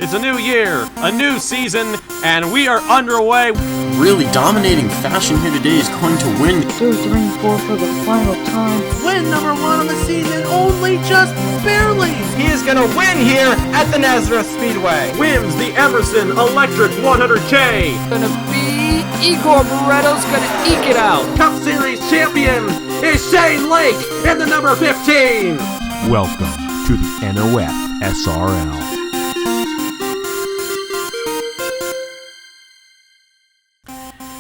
It's a new year, a new season, and we are underway. Really dominating fashion here today is going to win. 2, 3, 4 for the final time. Win number 1 on the season, only just barely. He is going to win here at the Nazareth Speedway. Wins the Emerson Electric 100K. Gonna be Igor Barretto's gonna eke it out. Cup Series champion is Shane Lake in the number 15. Welcome to the NOFSRL.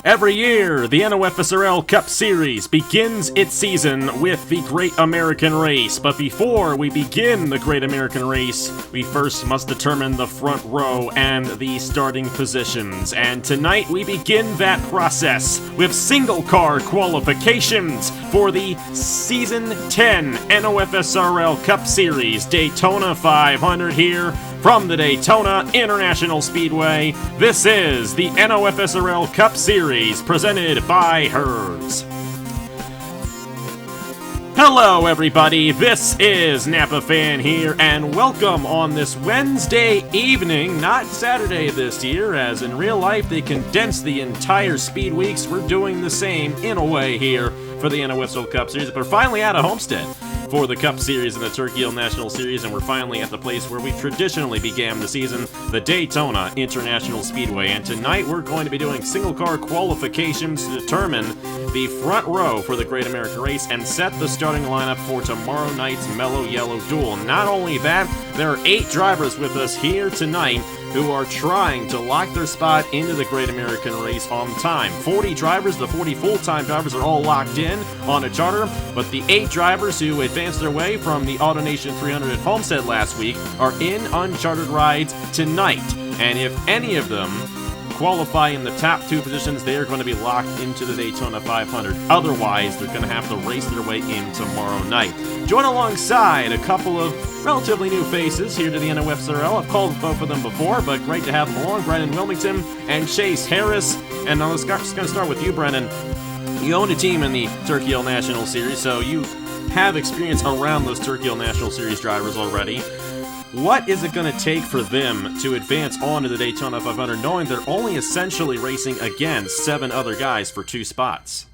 Every year, the NOFSRL Cup Series begins its season with the Great American Race. But before we begin the Great American Race, we first must determine the front row and the starting positions. And tonight we begin that process with single car qualifications for the Season 10 NOFSRL Cup Series Daytona 500 here from the Daytona International Speedway. This is the NOFSRL Cup Series presented by Hertz. Hello everybody, this is Napa Fan here, and welcome on this Wednesday evening, not Saturday this year, as in real life they condensed the entire speed weeks. We're doing the same in a way here for the NOFSRL Cup Series, but we're finally at a Homestead for the Cup Series and the Turkey Hill National Series, and we're finally at the place where we traditionally began the season, the Daytona International Speedway. And tonight we're going to be doing single car qualifications to determine the front row for the Great American Race and set the starting lineup for tomorrow night's Mello Yello Duel. Not only that, there are 8 drivers with us here tonight who are trying to lock their spot into the Great American Race on time. 40 drivers, the 40 full-time drivers are all locked in on a charter, but the 8 drivers who advanced their way from the AutoNation 300 at Homestead last week are in unchartered rides tonight. And if any of them qualify in the top 2 positions, they are going to be locked into the Daytona 500. Otherwise, they're going to have to race their way in tomorrow night. Join alongside a couple of relatively new faces here to the NOFSRL. I've called both of them before, but great to have them along. Brennan Wilmington and Chase Harris. And I'm just going to start with you, Brennan. You owned a team in the Turkey Hill National Series, so you have experience around those Turkey Hill National Series drivers already. What is it going to take for them to advance on to the Daytona 500, knowing they're only essentially racing against 7 other guys for 2 spots?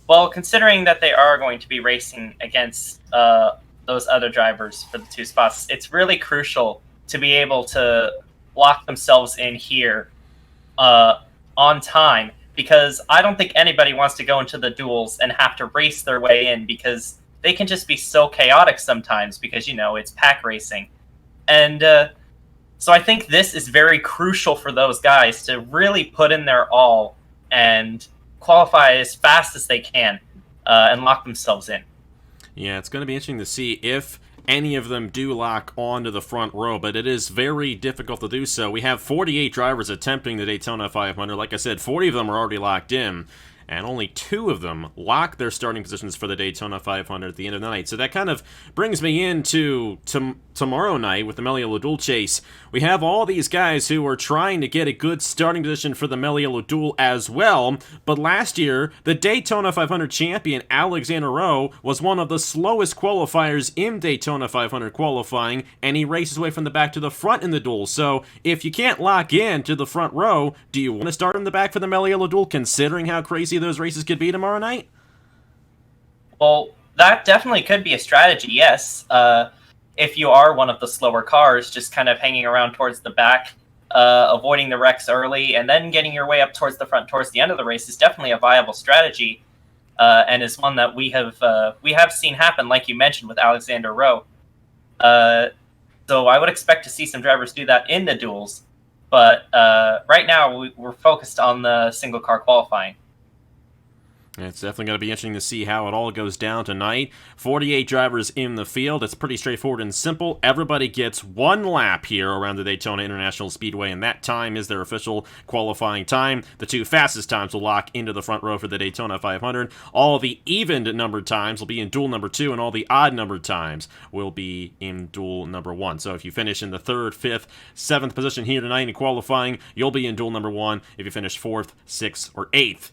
Well, considering that they are going to be racing against those other drivers for the 2 spots, it's really crucial to be able to lock themselves in here on time, because I don't think anybody wants to go into the duels and have to race their way in, because they can just be so chaotic sometimes because, you know, it's pack racing. And so I think this is very crucial for those guys to really put in their all and qualify as fast as they can and lock themselves in. Yeah, it's going to be interesting to see if any of them do lock onto the front row, but it is very difficult to do so. We have 48 drivers attempting the Daytona 500. Like I said, 40 of them are already locked in, and only 2 of them lock their starting positions for the Daytona 500 at the end of the night. So that kind of brings me into tomorrow night with the Mello Yello Duel chase. We have all these guys who are trying to get a good starting position for the Mello Yello Duel as well, but last year, the Daytona 500 champion, Alexander Rowe, was one of the slowest qualifiers in Daytona 500 qualifying, and he races away from the back to the front in the duel. So if you can't lock in to the front row, do you want to start in the back for the Mello Yello Duel, considering how crazy those races could be tomorrow night? Well, that definitely could be a strategy, yes. If you are one of the slower cars, just kind of hanging around towards the back, avoiding the wrecks early, and then getting your way up towards the front towards the end of the race is definitely a viable strategy, and is one that we have seen happen, like you mentioned, with Alexander Rowe. So I would expect to see some drivers do that in the duels, but right now we're focused on the single car qualifying. It's definitely going to be interesting to see how it all goes down tonight. 48 drivers in the field. It's pretty straightforward and simple. Everybody gets 1 lap here around the Daytona International Speedway, and that time is their official qualifying time. The 2 fastest times will lock into the front row for the Daytona 500. All the evened numbered times will be in duel number 2, and all the odd numbered times will be in duel number 1. So if you finish in the 3rd, 5th, 7th position here tonight in qualifying, you'll be in duel number 1. If you finish 4th, 6th, or 8th,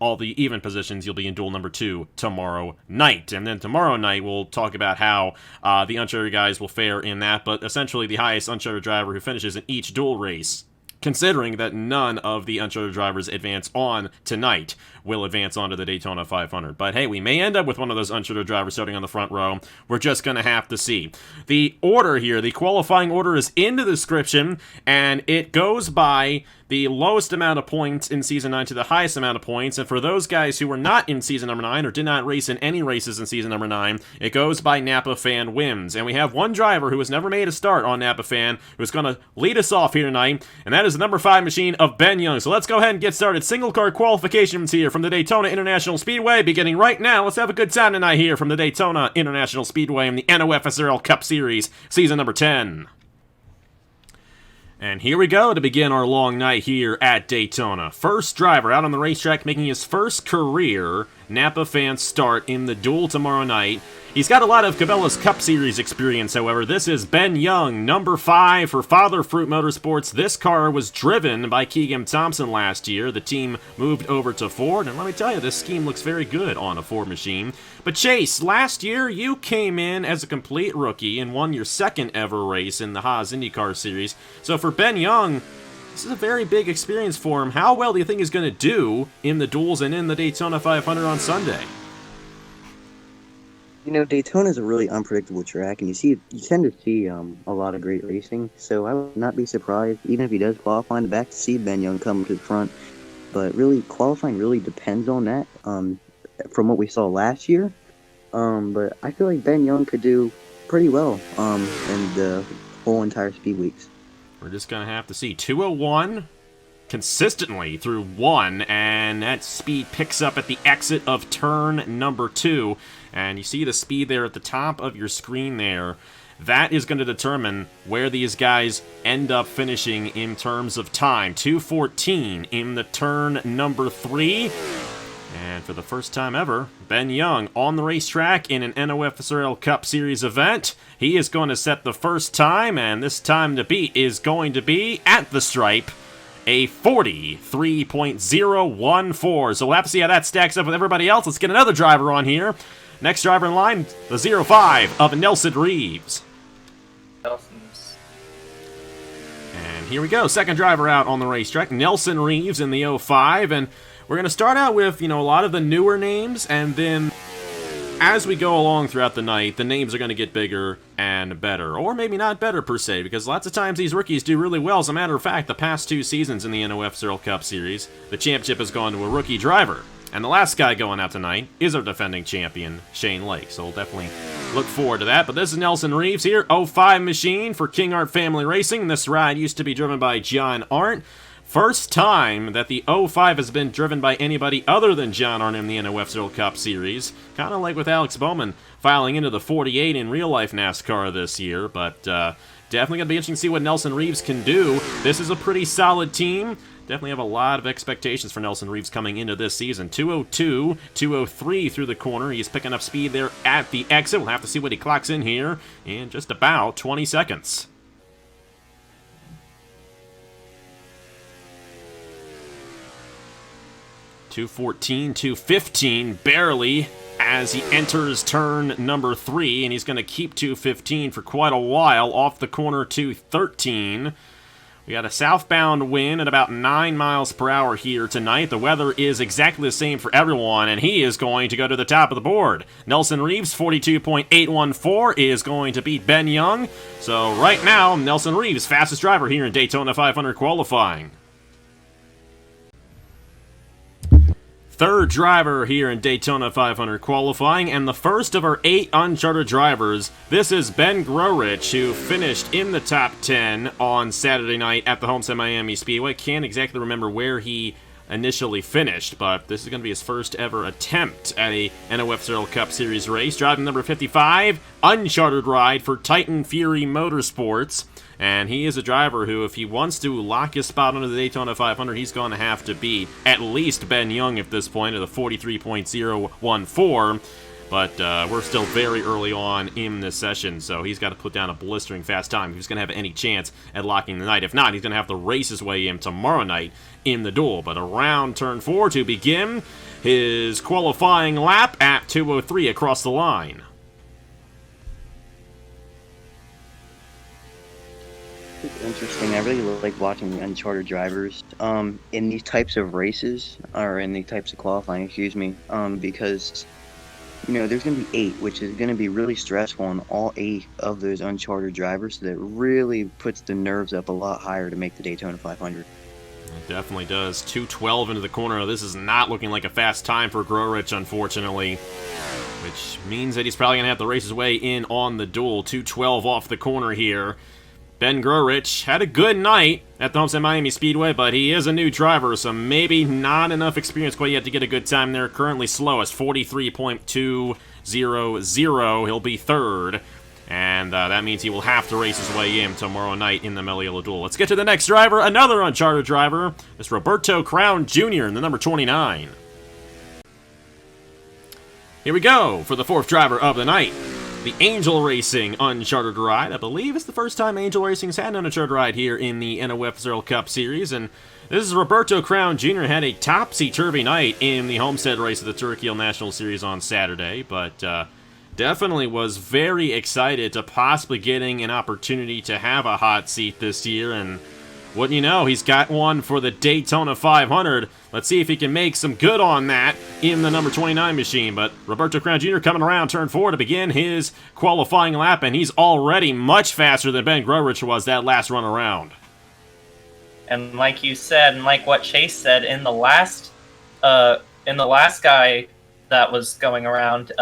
all the even positions, you'll be in duel number 2 tomorrow night. And then tomorrow night, we'll talk about how the uncharted guys will fare in that, but essentially the highest uncharted driver who finishes in each duel race, considering that none of the uncharted drivers advance on tonight, will advance on to the Daytona 500. But hey, we may end up with one of those uncharted drivers starting on the front row. We're just going to have to see. The order here, the qualifying order, is in the description, and it goes by the lowest amount of points in Season 9 to the highest amount of points. And for those guys who were not in Season number 9 or did not race in any races in Season number 9, it goes by Napa Fan wins. And we have one driver who has never made a start on Napa Fan who's going to lead us off here tonight, and that is the number 5 machine of Ben Young. So let's go ahead and get started. Single car qualifications here from the Daytona International Speedway beginning right now. Let's have a good time tonight here from the Daytona International Speedway in the NOFSRL Cup Series, Season number 10. And here we go to begin our long night here at Daytona. First driver out on the racetrack making his first career Napa Fan start in the duel tomorrow night. He's got a lot of Cabela's Cup Series experience, however. This is Ben Young, number 5 for Father Fruit Motorsports. This car was driven by Keegan Thompson last year. The team moved over to Ford, and let me tell you, this scheme looks very good on a Ford machine. But Chase, last year you came in as a complete rookie and won your second ever race in the Haas IndyCar Series. So for Ben Young, this is a very big experience for him. How well do you think he's going to do in the duels and in the Daytona 500 on Sunday? You know, Daytona is a really unpredictable track, and you tend to see a lot of great racing. So I would not be surprised, even if he does qualify in the back, to see Ben Young come to the front. But really, qualifying really depends on that. From what we saw last year, but I feel like Ben Young could do pretty well in the whole entire speed weeks. We're just gonna have to see. 201 consistently through 1, and that speed picks up at the exit of turn number 2. And you see the speed there at the top of your screen there. That is going to determine where these guys end up finishing in terms of time. 2:14 in the turn number 3. And for the first time ever, Ben Young on the racetrack in an NOFSRL Cup Series event. He is going to set the first time, and this time to beat is going to be at the stripe a 43.014. So we'll have to see how that stacks up with everybody else. Let's get another driver on here. Next driver in line, the 05 of Nelson Reeves. And here we go, second driver out on the racetrack, Nelson Reeves in the 05. And we're going to start out with, a lot of the newer names, and then as we go along throughout the night, the names are going to get bigger and better. Or maybe not better, per se, because lots of times these rookies do really well. As a matter of fact, the past 2 seasons in the NOFSRL Cup Series, the championship has gone to a rookie driver. And the last guy going out tonight is our defending champion, Shane Lake. So we'll definitely look forward to that. But this is Nelson Reeves here, 05 machine for King Art Family Racing. This ride used to be driven by John Arndt. First time that the 05 has been driven by anybody other than John Arndt in the NOFSRL Cup Series. Kind of like with Alex Bowman filing into the 48 in real-life NASCAR this year. But definitely going to be interesting to see what Nelson Reeves can do. This is a pretty solid team. Definitely have a lot of expectations for Nelson Reeves coming into this season. 202, 203 through the corner. He's picking up speed there at the exit. We'll have to see what he clocks in here in just about 20 seconds. .214, 215, barely, as he enters turn number 3, and he's going to keep 215 for quite a while. Off the corner, 213. We got a southbound wind at about 9 miles per hour here tonight. The weather is exactly the same for everyone, and he is going to go to the top of the board. Nelson Reeves, 42.814, is going to beat Ben Young. So right now, Nelson Reeves, fastest driver here in Daytona 500 qualifying. Third driver here in Daytona 500 qualifying, and the first of our 8 uncharted drivers. This is Ben Grorich, who finished in the top 10 on Saturday night at the Homestead Miami Speedway. Can't exactly remember where he initially finished, but this is going to be his first ever attempt at a NOFSRL Cup Series race. Driving number 55, uncharted ride for Titan Fury Motorsports. And he is a driver who, if he wants to lock his spot under the Daytona 500, he's going to have to beat at least Ben Young at this point at a 43.014. But we're still very early on in this session, so he's got to put down a blistering fast time if he's going to have any chance at locking the night. If not, he's going to have to race his way in tomorrow night in the duel. But around turn 4 to begin his qualifying lap at 2:03 across the line. It's interesting. I really like watching the uncharted drivers in these types of races, or in these types of qualifying, because, there's going to be 8, which is going to be really stressful on all 8 of those uncharted drivers, so that really puts the nerves up a lot higher to make the Daytona 500. It definitely does. 2:12 into the corner. This is not looking like a fast time for Grorich, unfortunately, which means that he's probably going to have to race his way in on the duel. 2:12 off the corner here. Ben Grorich had a good night at the Homestead Miami Speedway, but he is a new driver, so maybe not enough experience quite yet to get a good time there. Currently slowest, 43.200. He'll be third, and that means he will have to race his way in tomorrow night in the Mello Yello Duel. Let's get to the next driver, another uncharted driver. It's Roberto Crown Jr. in the number 29. Here we go for the 4th driver of the night. The Angel Racing Uncharted Ride. I believe it's the first time Angel Racing's had an Uncharted Ride here in the NOFSRL Cup Series, and this is Roberto Crown Jr. had a topsy-turvy night in the Homestead race of the Turkey Hill National Series on Saturday, but definitely was very excited to possibly getting an opportunity to have a hot seat this year, and wouldn't you know, he's got one for the Daytona 500. Let's see if he can make some good on that in the number 29 machine. But Roberto Crown Jr. coming around turn 4 to begin his qualifying lap, and he's already much faster than Ben Grorich was that last run around. And like you said, and like what Chase said, in the last guy that was going around,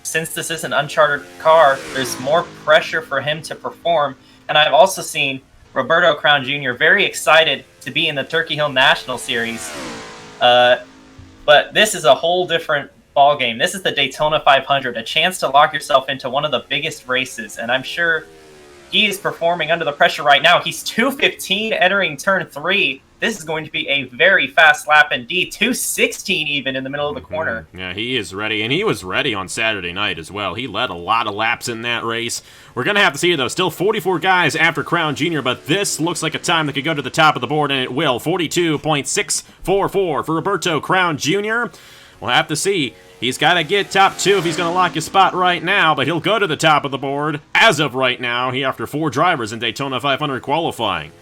since this is an uncharted car, there's more pressure for him to perform. And I've also seen Roberto Crown Jr. very excited to be in the Turkey Hill National Series. But this is a whole different ballgame. This is the Daytona 500, a chance to lock yourself into one of the biggest races. And I'm sure he is performing under the pressure right now. He's 2:15 entering turn 3. This is going to be a very fast lap indeed. 2:16 even in the middle of the corner. Yeah, he is ready, and he was ready on Saturday night as well. He led a lot of laps in that race. We're going to have to see, though. Still 44 guys after Crown Jr., but this looks like a time that could go to the top of the board, and it will. 42.644 for Roberto Crown Jr. We'll have to see. He's got to get top 2 if he's going to lock his spot right now, but he'll go to the top of the board as of right now. He after 4 drivers in Daytona 500 qualifying.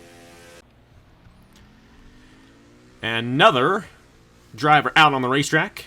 Another driver out on the racetrack,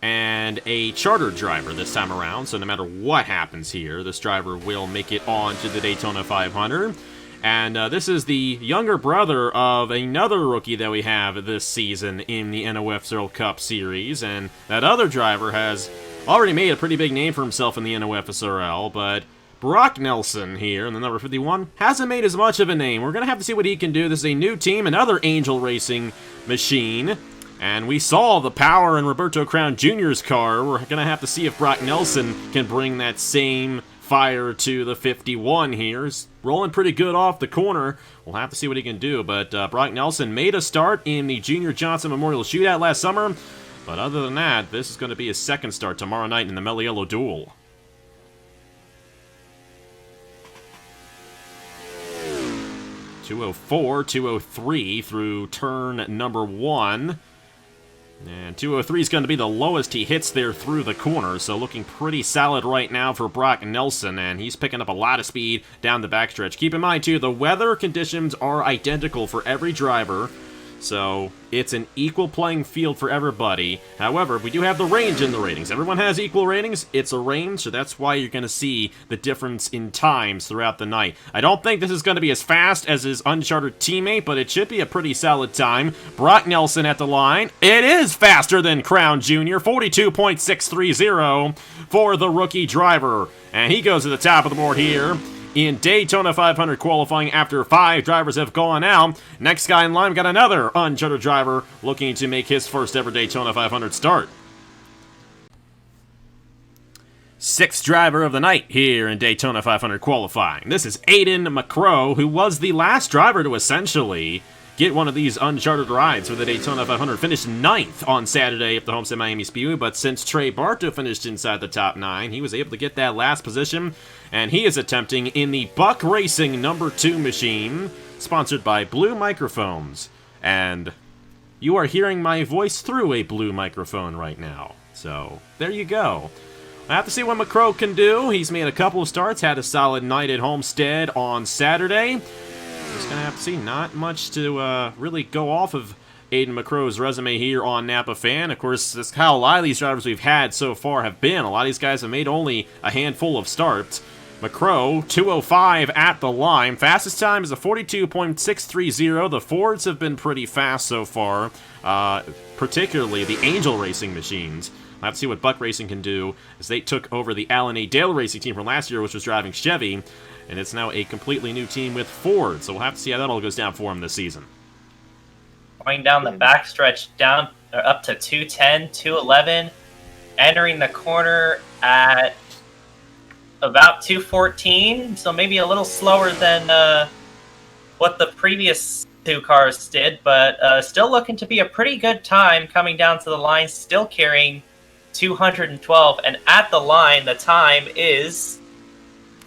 and a chartered driver this time around, so no matter what happens here, this driver will make it on to the Daytona 500. And this is the younger brother of another rookie that we have this season in the NOFSRL Cup Series, and that other driver has already made a pretty big name for himself in the NOFSRL, but Brock Nelson here in the number 51 hasn't made as much of a name. We're going to have to see what he can do. This is a new team, another Angel Racing machine, and we saw the power in Roberto Crown Jr.'s car. We're going to have to see if Brock Nelson can bring that same fire to the 51 here. He's rolling pretty good off the corner. We'll have to see what he can do, but Brock Nelson made a start in the Junior Johnson Memorial Shootout last summer, but other than that, this is going to be his second start tomorrow night in the Mello Yello Duel. .204, .203 through turn number 1. And 203 is going to be the lowest he hits there through the corner, so looking pretty solid right now for Brock Nelson, and he's picking up a lot of speed down the backstretch. Keep in mind, too, the weather conditions are identical for every driver, so it's an equal playing field for everybody. However, we do have the range in the ratings. Everyone has equal ratings. It's a range, so that's why you're going to see the difference in times throughout the night. I don't think this is going to be as fast as his uncharted teammate, but it should be a pretty solid time. Brock Nelson at the line. It is faster than Crown Jr., 42.630 for the rookie driver. And he goes to the top of the board here in Daytona 500 qualifying after 5 drivers have gone out. Next guy in line, we got another uncharted driver looking to make his first ever Daytona 500 start. 6th driver of the night here in Daytona 500 qualifying. This is Aiden McCrow, who was the last driver to essentially get one of these uncharted rides for the Daytona 500. Finished 9th on Saturday at the Homestead Miami Speedway, but since Trey Bartow finished inside the top 9, he was able to get that last position, and he is attempting in the Buck Racing number 2 machine, sponsored by Blue Microphones. And you are hearing my voice through a blue microphone right now. So, there you go. I have to see what McCrow can do. He's made a couple of starts, had a solid night at Homestead on Saturday. Just going to have to see. Not much to really go off of Aiden McCrow's resume here on Napa Fan. Of course, that's how a lot of these drivers we've had so far have been. A lot of these guys have made only a handful of starts. McCrow, 2:05 at the line. Fastest time is a 42.630. The Fords have been pretty fast so far, particularly the Angel Racing machines. I'll have to see what Buck Racing can do, as they took over the Allen A. Dale Racing team from last year, which was driving Chevy, and it's now a completely new team with Ford, so we'll have to see how that all goes down for him this season. Going down the backstretch, down up to 210, 211, entering the corner at about 214, so maybe a little slower than what the previous 2 cars did, but still looking to be a pretty good time coming down to the line, still carrying 212, and at the line, the time is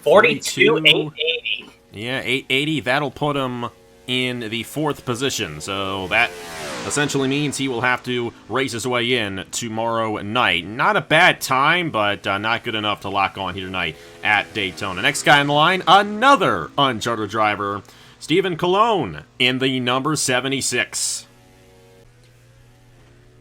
42.880. Yeah, 880. That'll put him in the 4th position. So that essentially means he will have to race his way in tomorrow night. Not a bad time, but not good enough to lock on here tonight at Daytona. Next guy in the line, another uncharted driver, Stephen Cucalon in the number 76.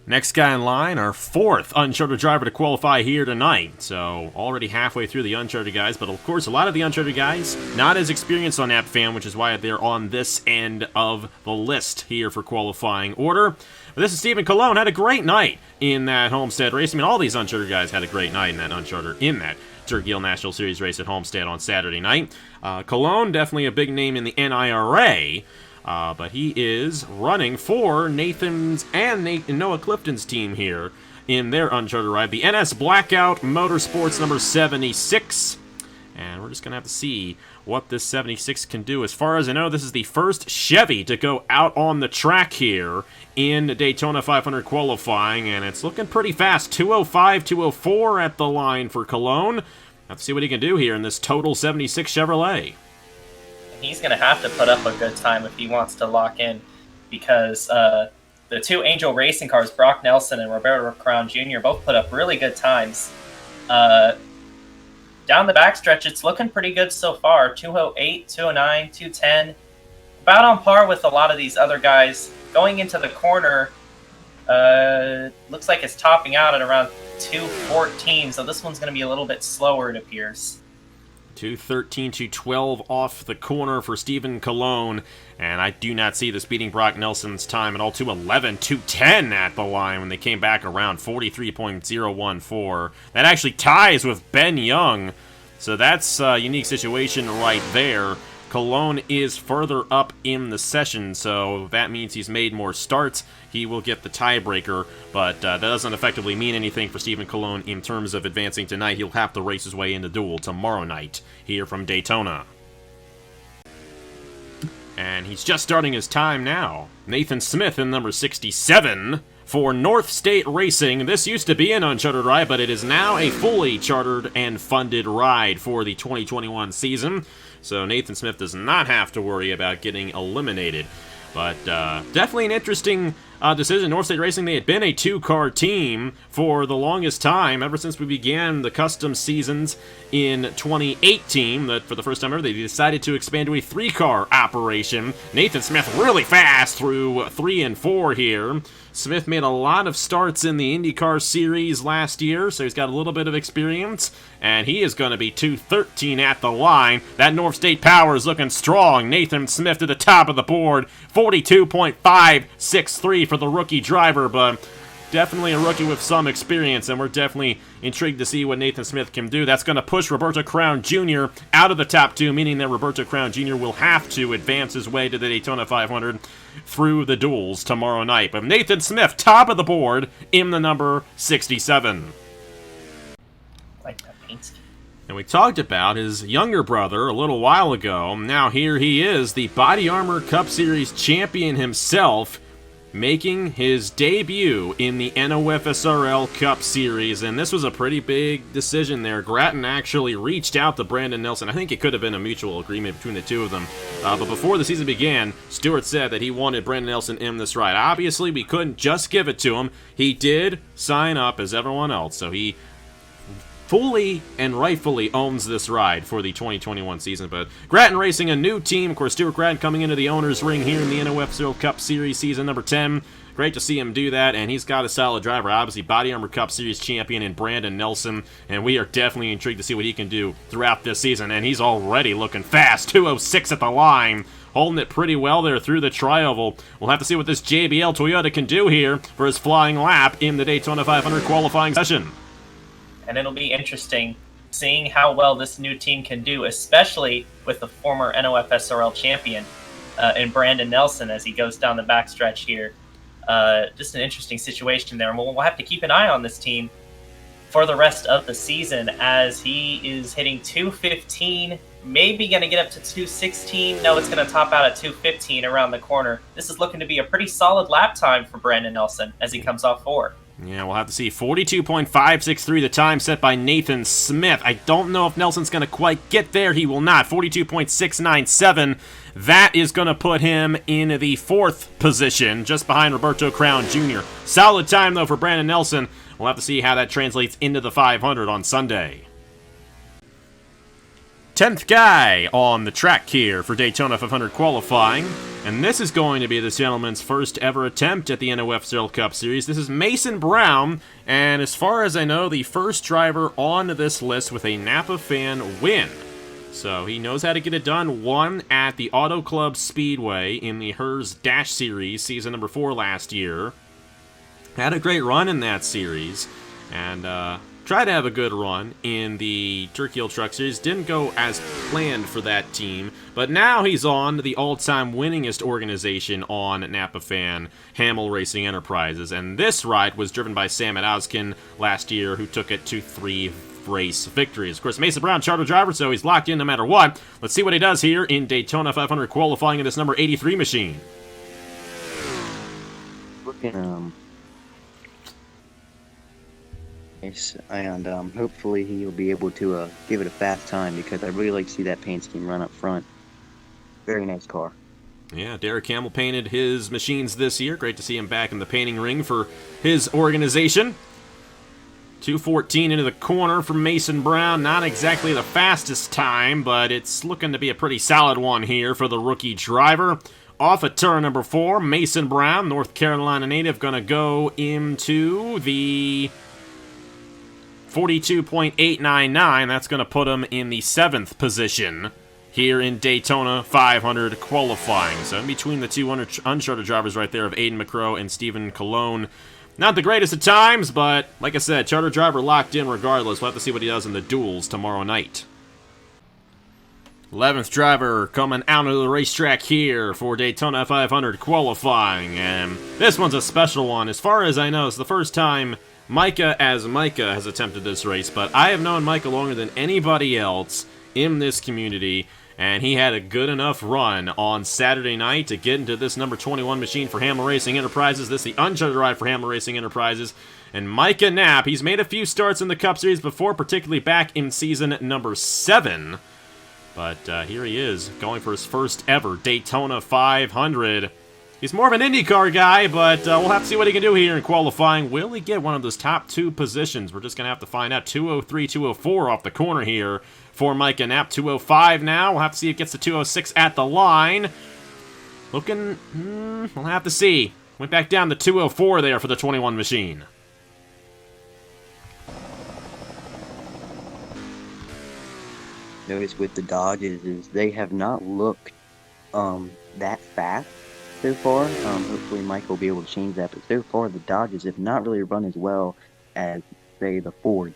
Next guy in line, our 4th uncharted driver to qualify here tonight. So, already halfway through the uncharted guys, but of course, a lot of the uncharted guys not as experienced on Napa Fan, which is why they're on this end of the list here for qualifying order. But this is Stephen Cucalon. Had a great night in that Homestead race. I mean, all these uncharted guys had a great night in that Turkey Hill National Series race at Homestead on Saturday night. Cucalon, definitely a big name in the NIRA. But he is running for Nathan's and Noah Clifton's team here in their uncharted ride, the NS Blackout Motorsports number 76. And we're just going to have to see what this 76 can do. As far as I know, this is the first Chevy to go out on the track here in Daytona 500 qualifying, and it's looking pretty fast. 205, 204 at the line for Cucalon. Have to see what he can do here in this total 76 Chevrolet. He's going to have to put up a good time if he wants to lock in, because the 2 Angel Racing cars, Brock Nelson and Roberto Crown Jr., both put up really good times. Down the backstretch, it's looking pretty good so far. 208, 209, 210. About on par with a lot of these other guys. Going into the corner, looks like it's topping out at around 214, so this one's going to be a little bit slower, it appears. 213, 212 off the corner for Stephen Cucalon, and I do not see this beating Brock Nelson's time at all. 211, 210 at the line when they came back around 43.014. That actually ties with Ben Young, so that's a unique situation right there. Cucalon is further up in the session, so that means he's made more starts. He will get the tiebreaker, but that doesn't effectively mean anything for Stephen Cucalon in terms of advancing tonight. He'll have to race his way into duel tomorrow night here from Daytona. And he's just starting his time now. Nathan Smith in number 67 for North State Racing. This used to be an unchartered ride, but it is now a fully chartered and funded ride for the 2021 season. So Nathan Smith does not have to worry about getting eliminated. But definitely an interesting decision. North State Racing, they had been a 2-car team for the longest time, ever since we began the custom seasons in 2018. That for the first time ever, they decided to expand to a 3-car operation. Nathan Smith really fast through 3 and 4 here. Smith made a lot of starts in the IndyCar Series last year, so he's got a little bit of experience, and he is going to be 213 at the line. That North State power is looking strong. Nathan Smith to the top of the board, 42.563 for the rookie driver, but definitely a rookie with some experience, and we're definitely intrigued to see what Nathan Smith can do. That's going to push Roberto Crown Jr. out of the top 2, meaning that Roberto Crown Jr. will have to advance his way to the Daytona 500 through the duels tomorrow night. But Nathan Smith, top of the board in the number 67. Like that paint scheme. And we talked about his younger brother a little while ago. Now here he is, the Body Armor Cup Series champion himself, making his debut in the NOFSRL Cup Series. And this was a pretty big decision there. Grattan actually reached out to Brandon Nelson. I think it could have been a mutual agreement between the two of them. But before the season began, Stewart said that he wanted Brandon Nelson in this ride. Obviously, we couldn't just give it to him. He did sign up as everyone else, so he fully and rightfully owns this ride for the 2021 season. But Grattan racing a new team. Of course, Stuart Grattan coming into the owner's ring here in the NOFSRL Cup Series season number 10. Great to see him do that, and he's got a solid driver. Obviously, Body Armor Cup Series champion in Brandon Nelson, and we are definitely intrigued to see what he can do throughout this season. And he's already looking fast. 206 at the line. Holding it pretty well there through the tri-oval. We'll have to see what this JBL Toyota can do here for his flying lap in the Daytona 500 qualifying session. And it'll be interesting seeing how well this new team can do, especially with the former NOFSRL champion in Brandon Nelson as he goes down the backstretch here. Just an interesting situation there. And we'll have to keep an eye on this team for the rest of the season as he is hitting 215, maybe going to get up to 216. No, it's going to top out at 215 around the corner. This is looking to be a pretty solid lap time for Brandon Nelson as he comes off 4. Yeah, we'll have to see. 42.563, the time set by Nathan Smith. I don't know if Nelson's going to quite get there. He will not. 42.697. That is going to put him in the 4th position, just behind Roberto Crown Jr. Solid time, though, for Brandon Nelson. We'll have to see how that translates into the 500 on Sunday. 10th guy on the track here for Daytona 500 qualifying. And this is going to be this gentleman's first ever attempt at the NOFSRL Cup Series. This is Mason Brown, and as far as I know, the first driver on this list with a Napa fan win. So he knows how to get it done. Won at the Auto Club Speedway in the Hers Dash Series, season number 4 last year. Had a great run in that series, and tried to have a good run in the Turkey Hill Truck Series. Didn't go as planned for that team, but now he's on the all-time winningest organization on Napa Fan, Hamill Racing Enterprises, and this ride was driven by Sam Adoskin last year, who took it to 3 race victories. Of course, Mason Brown, charter driver, so he's locked in no matter what. Let's see what he does here in Daytona 500 qualifying in this number 83 machine. Looking, and hopefully he'll be able to give it a fast time, because I really like to see that paint scheme run up front. Very nice car. Yeah, Derek Campbell painted his machines this year. Great to see him back in the painting ring for his organization. 2:14 into the corner from Mason Brown. Not exactly the fastest time, but it's looking to be a pretty solid one here for the rookie driver. Off at turn number 4, Mason Brown, North Carolina native, going to go into the 42.899. That's going to put him in the 7th position here in Daytona 500 qualifying. So in between the two uncharted drivers right there of Aiden McCrow and Stephen Colon. Not the greatest of times, but like I said, charter driver locked in regardless. We'll have to see what he does in the duels tomorrow night. 11th driver coming out of the racetrack here for Daytona 500 qualifying. And this one's a special one. As far as I know, it's the first time Micah has attempted this race, but I have known Micah longer than anybody else in this community, and he had a good enough run on Saturday night to get into this number 21 machine for Hamill Racing Enterprises. This is the uncharted ride for Hamill Racing Enterprises. And Micah Knapp, he's made a few starts in the Cup Series before, particularly back in season number 7. But here he is, going for his first ever Daytona 500. He's more of an IndyCar guy, but we'll have to see what he can do here in qualifying. Will he get one of those top 2 positions? We're just going to have to find out. 203, 204 off the corner here for Micah Knapp. 205 now. We'll have to see if it gets to 206 at the line. Looking, we'll have to see. Went back down to 204 there for the 21 machine. Notice with the Dodges is they have not looked that fast so far. Hopefully Mike will be able to change that, but so far the Dodges have not really run as well as, say, the Fords.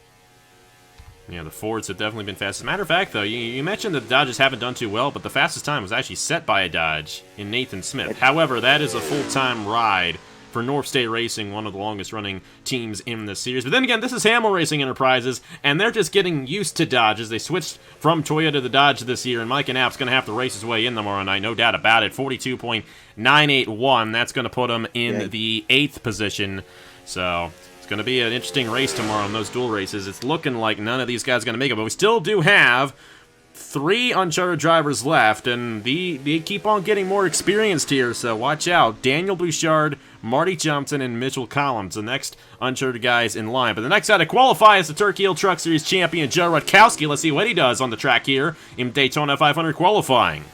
Yeah, the Fords have definitely been fast. As a matter of fact, though, you mentioned that the Dodges haven't done too well, but the fastest time was actually set by a Dodge in Nathan Smith. However, that is a full-time ride for North State Racing, one of the longest-running teams in this series. But then again, this is Hamill Racing Enterprises, and they're just getting used to Dodge as they switched from Toyota to Dodge this year, and Micah Knapp's going to have to race his way in tomorrow night, no doubt about it. 42.981, that's going to put him in the 8th position. So it's going to be an interesting race tomorrow in those dual races. It's looking like none of these guys are going to make it, but we still do have 3 uncharted drivers left, and they keep on getting more experienced here, so watch out. Daniel Bouchard, Marty Johnson, and Mitchell Collins, the next uncharted guys in line. But the next guy to qualify is the Turkey Hill Truck Series champion, Joe Rutkowski. Let's see what he does on the track here in Daytona 500 qualifying.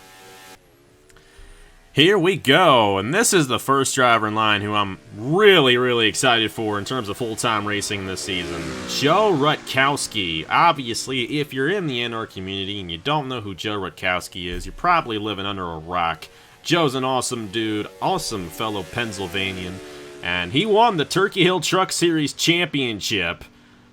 Here we go, and this is the first driver in line who I'm really, really excited for in terms of full-time racing this season. Joe Rutkowski. Obviously, if you're in the NR community and you don't know who Joe Rutkowski is, you're probably living under a rock. Joe's an awesome dude, awesome fellow Pennsylvanian, and he won the Turkey Hill Truck Series Championship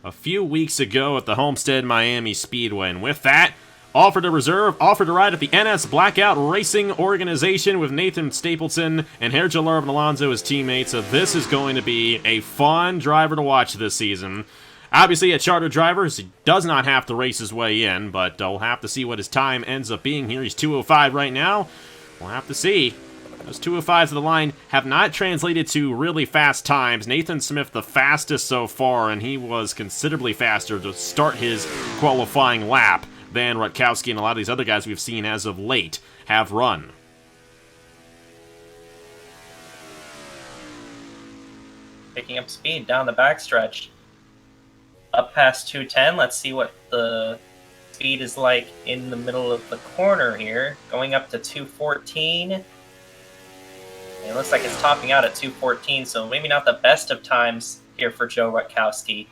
a few weeks ago at the Homestead Miami Speedway, and with that, offered to ride at the NS Blackout Racing Organization with Nathan Stapleton and Herja Larvin Alonso as teammates, so this is going to be a fun driver to watch this season. Obviously, a charter driver, so he does not have to race his way in, but we'll have to see what his time ends up being here. He's 2:05 right now. We'll have to see. Those 2:05s of the line have not translated to really fast times. Nathan Smith the fastest so far, and he was considerably faster to start his qualifying lap than Rutkowski and a lot of these other guys we've seen as of late have run. Picking up speed down the backstretch. Up past 210, let's see what the speed is like in the middle of the corner here. Going up to 214. It looks like it's topping out at 214, so maybe not the best of times here for Joe Rutkowski.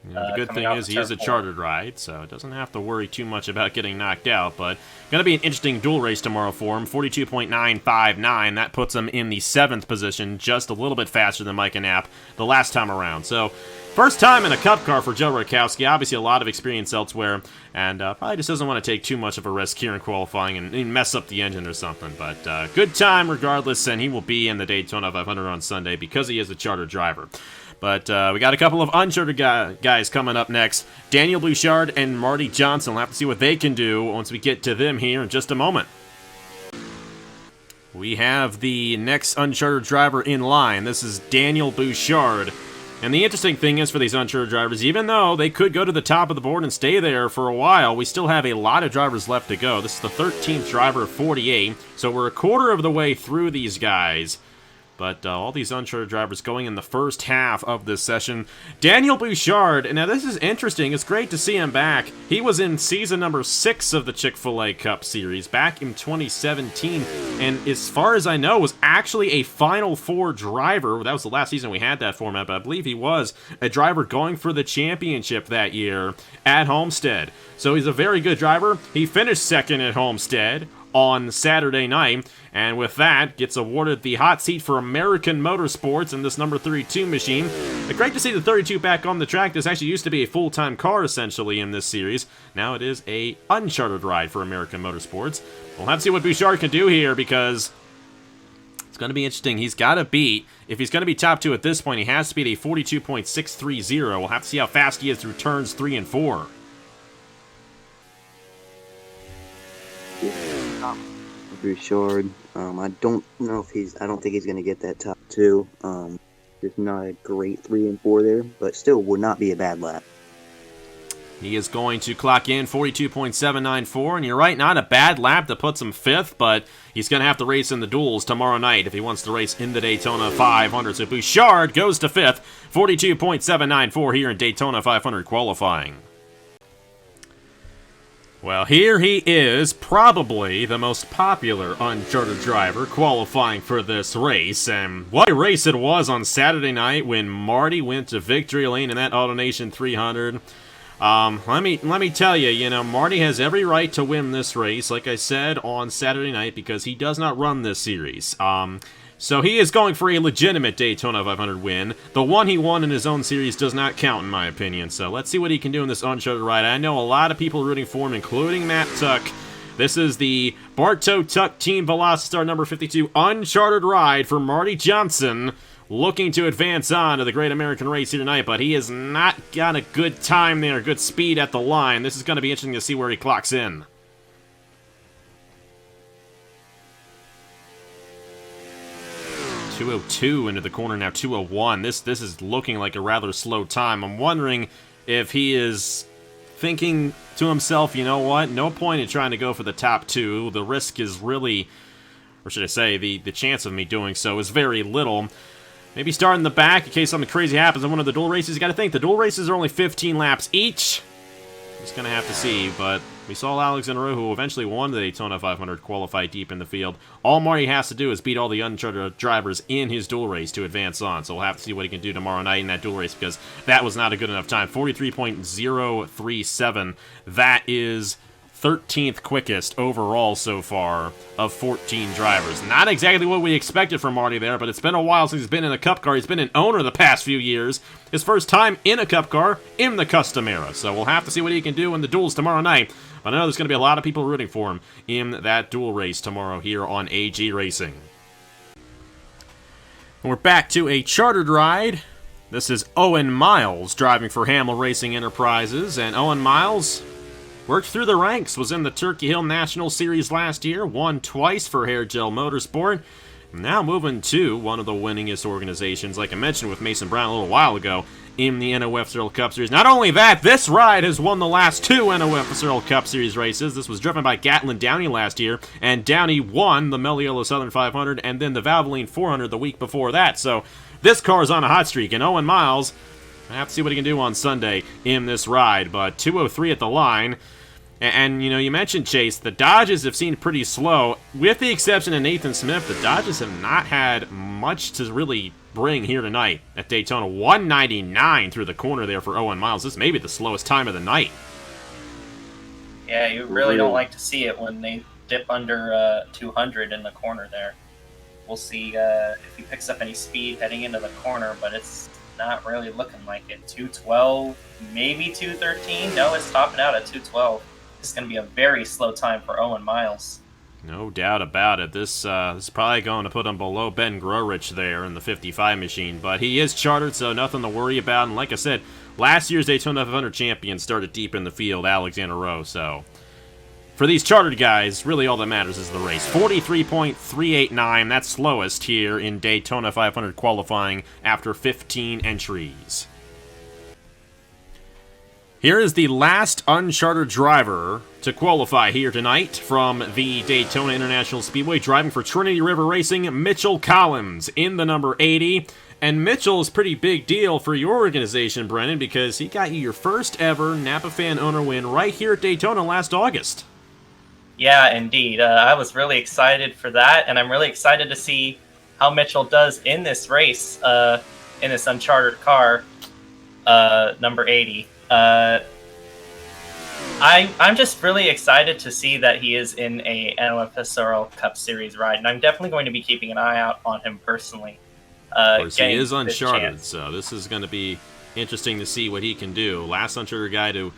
Yeah, the good thing is he is a chartered ride, so it doesn't have to worry too much about getting knocked out, but going to be an interesting dual race tomorrow for him. 42.959, that puts him in the 7th position, just a little bit faster than Micah Knapp the last time around. So, first time in a Cup car for Joe Rutkowski, obviously a lot of experience elsewhere, and probably just doesn't want to take too much of a risk here in qualifying and mess up the engine or something, but good time regardless, and he will be in the Daytona 500 on Sunday because he is a chartered driver. But we got a couple of uncharted guys coming up next. Daniel Bouchard and Marty Johnson. We'll have to see what they can do once we get to them here in just a moment. We have the next uncharted driver in line. This is Daniel Bouchard. And the interesting thing is for these uncharted drivers, even though they could go to the top of the board and stay there for a while, we still have a lot of drivers left to go. This is the 13th driver of 48, so we're a quarter of the way through these guys. But all these uncharted drivers going in the first half of this session. Daniel Bouchard, and now this is interesting. It's great to see him back. He was in season number 6 of the Chick-fil-A Cup Series back in 2017. And as far as I know, was actually a Final Four driver. That was the last season we had that format, but I believe he was a driver going for the championship that year at Homestead. So he's a very good driver. He finished 2nd at Homestead on Saturday night, and with that, gets awarded the hot seat for American Motorsports in this number 32 machine. But great to see the 32 back on the track. This actually used to be a full-time car, essentially, in this series. Now it is a uncharted ride for American Motorsports. We'll have to see what Bouchard can do here, because it's going to be interesting. He's got to beat, if he's going to be top 2 at this point, he has to beat a 42.630. We'll have to see how fast he is through turns 3 and 4. Bouchard. I don't know if I don't think he's going to get that top 2. There's not a great 3 and 4 there, but still would not be a bad lap. He is going to clock in 42.794, and you're right, not a bad lap that puts him 5th, but he's going to have to race in the duels tomorrow night if he wants to race in the Daytona 500. So Bouchard goes to 5th, 42.794 here in Daytona 500 qualifying. Well, here he is, probably the most popular uncharted driver qualifying for this race, and what a race it was on Saturday night when Marty went to victory lane in that AutoNation 300. Let me tell you, you know, Marty has every right to win this race, like I said on Saturday night, because he does not run this series. So he is going for a legitimate Daytona 500 win. The one he won in his own series does not count, in my opinion. So let's see what he can do in this uncharted ride. I know a lot of people rooting for him, including Matt Tuck. This is the Bartow Tuck Team Velocity number 52 uncharted ride for Marty Johnson. looking to advance on to the Great American Race here tonight, but he has not got a good time there, good speed at the line. This is going to be interesting to see where he clocks in. .202 into the corner now, 201. This is looking like a rather slow time. I'm wondering if he is thinking to himself, you know what, no point in trying to go for the top two. The risk is really, or should I say, the chance of me doing so is very little. Maybe start in the back in case something crazy happens in one of the dual races. You got to think, the dual races are only 15 laps each. Just going to have to see, but we saw Alexander, who eventually won the Daytona 500, qualify deep in the field. All Marty has to do is beat all the uncharted drivers in his dual race to advance on, so we'll have to see what he can do tomorrow night in that dual race, because that was not a good enough time. 43.037. That is 13th quickest overall so far of 14 drivers. Not exactly what we expected from Marty there, but it's been a while since he's been in a Cup car. He's been an owner the past few years. His first time in a Cup car in the Custom era. So we'll have to see what he can do in the duels tomorrow night. But I know there's going to be a lot of people rooting for him in that dual race tomorrow here on AG Racing. And we're back to a chartered ride. This is Owen Miles driving for Hamill Racing Enterprises. And Owen Miles worked through the ranks, was in the Turkey Hill National Series last year, won twice for Hair Gel Motorsport. Now moving to one of the winningest organizations, like I mentioned with Mason Brown a little while ago, in the NOFSRL Cup Series. Not only that, this ride has won the last two NOFSRL Cup Series races. This was driven by Gatlin Downey last year, and Downey won the Mello Yello Southern 500 and then the Valvoline 400 the week before that. So this car is on a hot streak, and Owen Miles, I have to see what he can do on Sunday in this ride, but 203 at the line. And, you know, you mentioned, Chase, the Dodges have seemed pretty slow. With the exception of Nathan Smith, the Dodges have not had much to really bring here tonight at Daytona. 199 through the corner there for Owen Miles. This may be the slowest time of the night. Yeah, you really don't like to see it when they dip under 200 in the corner there. We'll see if he picks up any speed heading into the corner, but it's not really looking like it. 212, maybe 213. No, it's topping out at 212. It's going to be a very slow time for Owen Miles. No doubt about it. This is probably going to put him below Ben Grorich there in the 55 machine, but he is chartered, so nothing to worry about. And like I said, last year's Daytona 500 champion started deep in the field, Alexander Rowe, so for these chartered guys, really all that matters is the race. 43.389, that's slowest here in Daytona 500 qualifying after 15 entries. Here is the last unchartered driver to qualify here tonight from the Daytona International Speedway, driving for Trinity River Racing, Mitchell Collins in the number 80. And Mitchell is a pretty big deal for your organization, Brennan, because he got you your first ever Napa Fan owner win right here at Daytona last August. Yeah, indeed. I was really excited for that, and I'm really excited to see how Mitchell does in this race, in this unchartered car, number 80. I'm just really excited to see that he is in a NOFSRL Cup Series ride, and I'm definitely going to be keeping an eye out on him personally. Of course, he is uncharted, so this is going to be interesting to see what he can do. Last uncharted guy to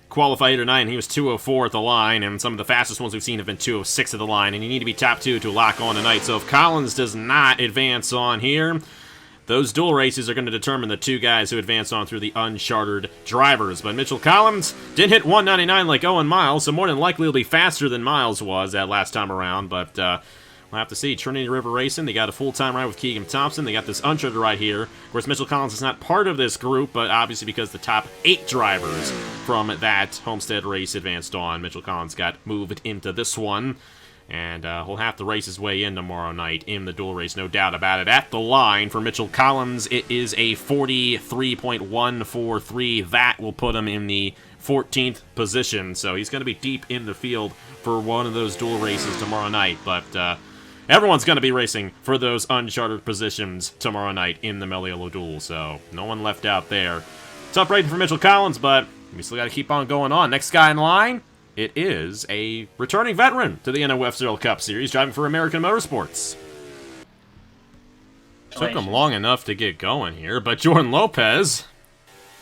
qualify here tonight, and he was 204 at the line, and some of the fastest ones we've seen have been 206 at the line, and you need to be top two to lock on tonight. So if Collins does not advance on here, those dual races are going to determine the two guys who advance on through the unchartered drivers. But Mitchell Collins didn't hit 199 like Owen Miles, so more than likely he'll be faster than Miles was that last time around. But we'll have to see. Trinity River Racing, they got a full-time ride with Keegan Thompson. They got this unchartered ride here. Of course, Mitchell Collins is not part of this group, but obviously because the top 8 drivers from that Homestead race advanced on, Mitchell Collins got moved into this one. And he'll have to race his way in tomorrow night in the dual race, no doubt about it. At the line for Mitchell Collins, it is a 43.143. That will put him in the 14th position. So he's going to be deep in the field for one of those dual races tomorrow night. But everyone's going to be racing for those uncharted positions tomorrow night in the Mello Yello Duel. So no one left out there. Tough rating for Mitchell Collins, but we still got to keep on going on. Next guy in line, it is a returning veteran to the NOFSRL Cup Series, driving for American Motorsports. Took him long enough to get going here, but Jordan Lopez,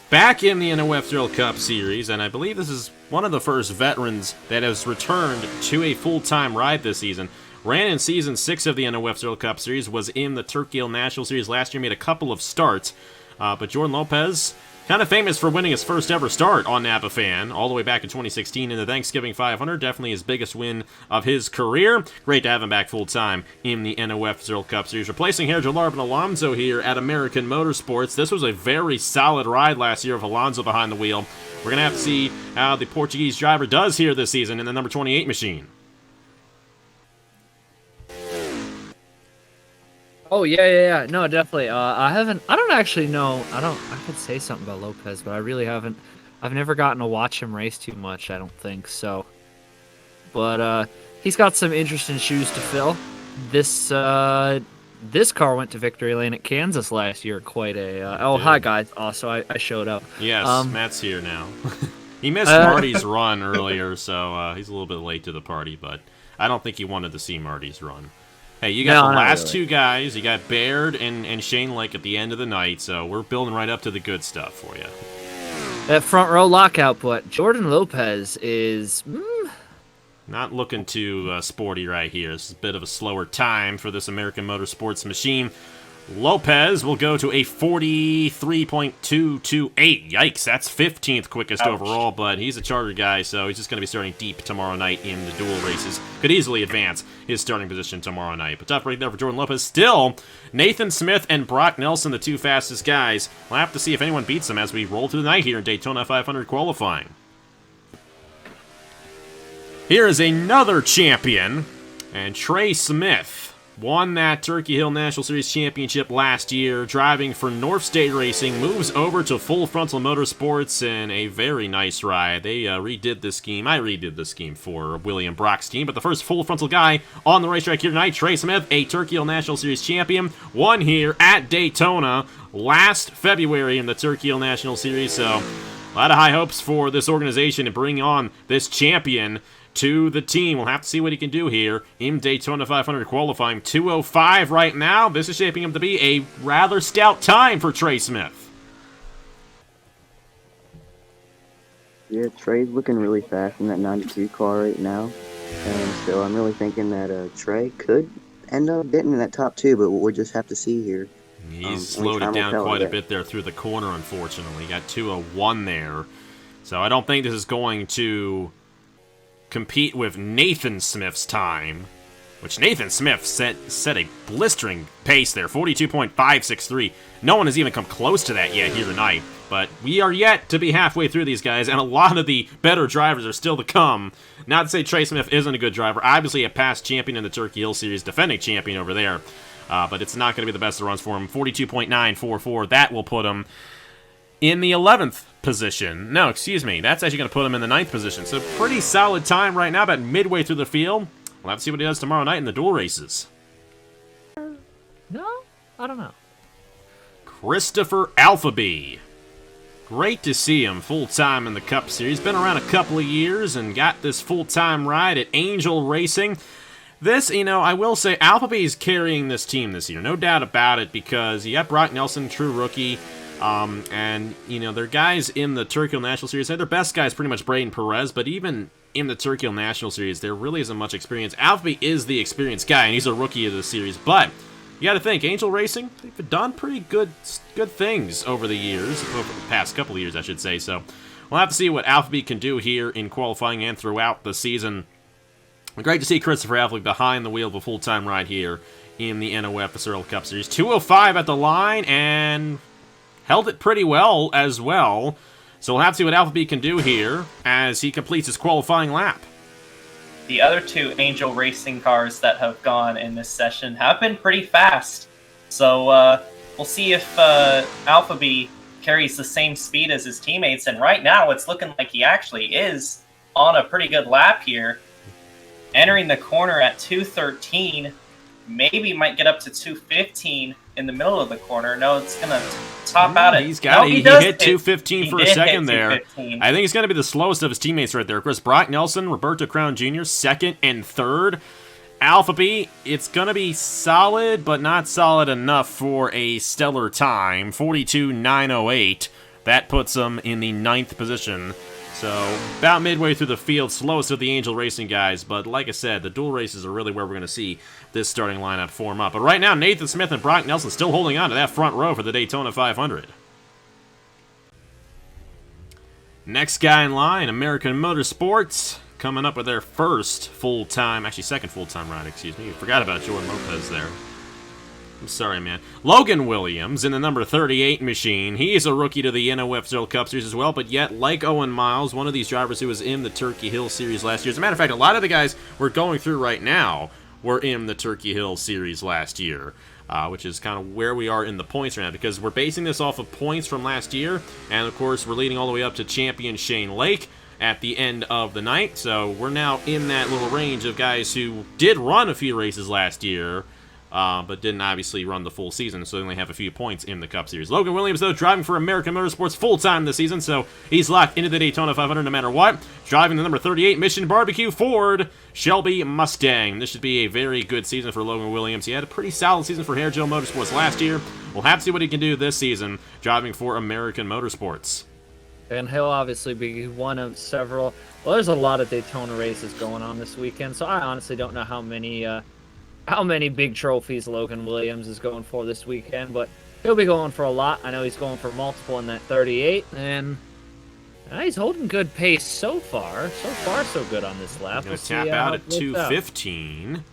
back in the NOFSRL Cup Series, and I believe this is one of the first veterans that has returned to a full-time ride this season. ran in Season 6 of the NOFSRL Cup Series, was in the Turkey Hill National Series last year, made a couple of starts. But Jordan Lopez, kind of famous for winning his first ever start on Napa Fan, all the way back in 2016 in the Thanksgiving 500. Definitely his biggest win of his career. Great to have him back full-time in the NOFSRL Cup Series. Replacing here Jalarbin Alonso here at American Motorsports. This was a very solid ride last year of Alonso behind the wheel. We're going to have to see how the Portuguese driver does here this season in the number 28 machine. Oh, yeah. No, definitely. I don't actually know. I could say something about Lopez, but I really haven't. I've never gotten to watch him race too much, I don't think so. But he's got some interesting shoes to fill. This car went to victory lane at Kansas last year. Quite a. Hi, guys. Also, I showed up. Yes, Matt's here now. He missed Marty's run earlier, so he's a little bit late to the party, but I don't think he wanted to see Marty's run. Hey, you got the last two guys. You got Baird and Shane Lake at the end of the night, so we're building right up to the good stuff for you. That front row lockout, but Jordan Lopez is... Not looking too sporty right here. This is a bit of a slower time for this American Motorsports machine. Lopez will go to a 43.228. Yikes, that's 15th quickest overall, but he's a charter guy, so he's just going to be starting deep tomorrow night in the dual races. Could easily advance his starting position tomorrow night. But tough right there for Jordan Lopez. Still, Nathan Smith and Brock Nelson, the two fastest guys. We'll have to see if anyone beats them as we roll through the night here in Daytona 500 qualifying. Here is another champion, and Trey Smith won that Turkey Hill National Series Championship last year, driving for North State Racing, moves over to Full Frontal Motorsports in a very nice ride. They redid this scheme. I redid the scheme for William Brock's team, but the first Full Frontal guy on the racetrack here tonight, Trey Smith, a Turkey Hill National Series champion, won here at Daytona last February in the Turkey Hill National Series, so a lot of high hopes for this organization to bring on this champion to the team. We'll have to see what he can do here in Daytona 500 qualifying. 2:05 right now. This is shaping up to be a rather stout time for Trey Smith. Yeah, Trey's looking really fast in that 92 car right now. And so I'm really thinking that Trey could end up getting in that top two, but we'll just have to see here. He's slowed it down quite a bit there through the corner, unfortunately. Got 2:01 there. So I don't think this is going to compete with Nathan Smith's time, which Nathan Smith set a blistering pace there, 42.563. No one has even come close to that yet here tonight, but we are yet to be halfway through these guys, and a lot of the better drivers are still to come. Not to say Trey Smith isn't a good driver, obviously a past champion in the Turkey Hill Series, defending champion over there, but it's not going to be the best of runs for him. 42.944, that will put him in the 11th position. No, excuse me. That's actually going to put him in the 9th position. So pretty solid time right now, about midway through the field. We'll have to see what he does tomorrow night in the dual races. No, I don't know. Christopher Alfveby. Great to see him full-time in the Cup Series. Been around a couple of years and got this full-time ride at Angel Racing. This, I will say, Alfveby is carrying this team this year. No doubt about it, because you got Brock Nelson, true rookie. And, they're guys in the Turkey Hill National Series. Their best guy is pretty much Braden Perez, but even in the Turkey Hill National Series, there really isn't much experience. Alfveby is the experienced guy, and he's a rookie of the series. But you got to think, Angel Racing, they've done pretty good things over the years, over the past couple of years, I should say. So we'll have to see what Alfveby can do here in qualifying and throughout the season. Great to see Christopher Alfveby behind the wheel of a full-time ride here in the NOFSRL Cup Series. 2:05 at the line, and held it pretty well as well. So we'll have to see what Alfveby can do here as he completes his qualifying lap. The other two Angel Racing cars that have gone in this session have been pretty fast. So we'll see if Alfveby carries the same speed as his teammates. And right now it's looking like he actually is on a pretty good lap here. Entering the corner at 2:13. Maybe might get up to 2:15 in the middle of the corner. No, it's going to top out at... He hit 2:15 for a second there. I think he's going to be the slowest of his teammates right there. Of course, Brock Nelson, Roberto Crown Jr., second and third. Alfveby, it's going to be solid, but not solid enough for a stellar time. 42.908. That puts him in the 9th position. So, about midway through the field, slowest of the Angel Racing guys, but like I said, the dual races are really where we're going to see this starting lineup form up. But right now, Nathan Smith and Brock Nelson still holding on to that front row for the Daytona 500. Next guy in line, American Motorsports, coming up with their first full-time, actually second full-time ride, excuse me. Forgot about Jordan Lopez there. I'm sorry, man. Logan Williams in the number 38 machine. He is a rookie to the NOFSRL Cup Series as well, but yet, like Owen Miles, one of these drivers who was in the Turkey Hill Series last year. As a matter of fact, a lot of the guys we're going through right now were in the Turkey Hill Series last year, which is kind of where we are in the points right now, because we're basing this off of points from last year, and of course, we're leading all the way up to champion Shane Lake at the end of the night, so we're now in that little range of guys who did run a few races last year, but didn't obviously run the full season, so they only have a few points in the Cup Series. Logan Williams, though, driving for American Motorsports full-time this season, so he's locked into the Daytona 500 no matter what. Driving the number 38 Mission Barbecue Ford Shelby Mustang. This should be a very good season for Logan Williams. He had a pretty solid season for Hair Gel Motorsports last year. We'll have to see what he can do this season, driving for American Motorsports. And he'll obviously be one of several. Well, there's a lot of Daytona races going on this weekend, so I honestly don't know how many big trophies Logan Williams is going for this weekend, but he'll be going for a lot. I know he's going for multiple in that 38, and he's holding good pace so far. So far, so good on this lap. We'll tap out at 2:15.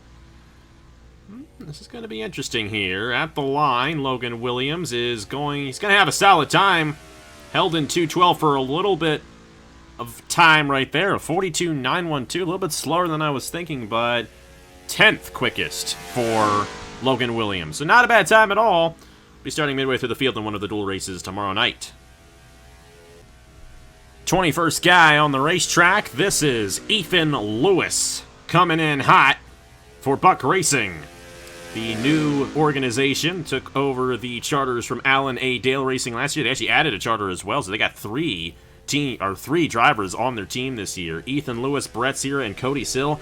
This is going to be interesting here. At the line, Logan Williams is going. He's going to have a solid time. Held in 2:12 for a little bit of time right there. A 42.912, a little bit slower than I was thinking, but 10th quickest for Logan Williams. So not a bad time at all. Be starting midway through the field in one of the dual races tomorrow night. 21st guy on the racetrack. This is Ethan Lewis coming in hot for Buck Racing. The new organization took over the charters from Allen A. Dale Racing last year. They actually added a charter as well, so they got three drivers on their team this year. Ethan Lewis, Brett Cira, and Cody Sill.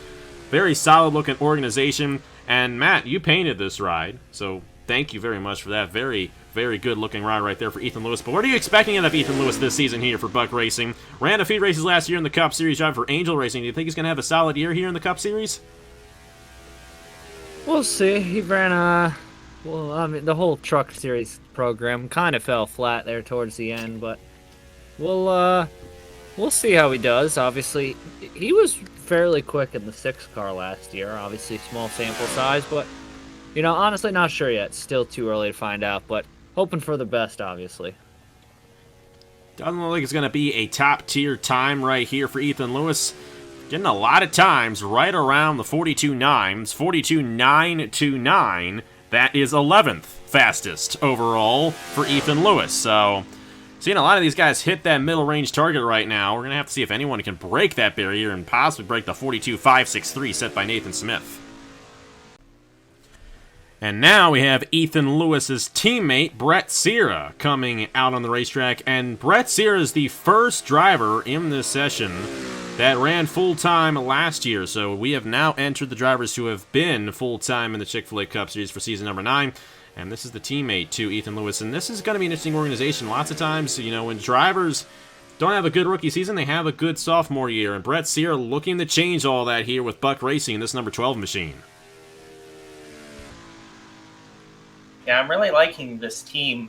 Very solid-looking organization. And Matt, you painted this ride, so thank you very much for that. Very, very good-looking ride right there for Ethan Lewis. But what are you expecting out of Ethan Lewis this season here for Buck Racing? Ran a few races last year in the Cup Series, driving for Angel Racing. Do you think he's going to have a solid year here in the Cup Series? We'll see. He ran the whole Truck Series program kind of fell flat there towards the end, but we'll see how he does. Obviously, he was fairly quick in the 6 car last year. Obviously, small sample size, but honestly, not sure yet. Still too early to find out, but hoping for the best, obviously. Doesn't look like it's going to be a top-tier time right here for Ethan Lewis. Getting a lot of times right around the 42.9s, 42.929. That is 11th fastest overall for Ethan Lewis. So, seeing a lot of these guys hit that middle range target right now. We're going to have to see if anyone can break that barrier and possibly break the 42.563 set by Nathan Smith. And now we have Ethan Lewis's teammate, Brett Cira, coming out on the racetrack. And Brett Cira is the first driver in this session that ran full-time last year. So we have now entered the drivers who have been full-time in the Chick-fil-A Cup Series for season number 9. And this is the teammate to Ethan Lewis. And this is going to be an interesting organization. Lots of times, when drivers don't have a good rookie season, they have a good sophomore year. And Brett Cira looking to change all that here with Buck Racing in this number 12 machine. Yeah, I'm really liking this team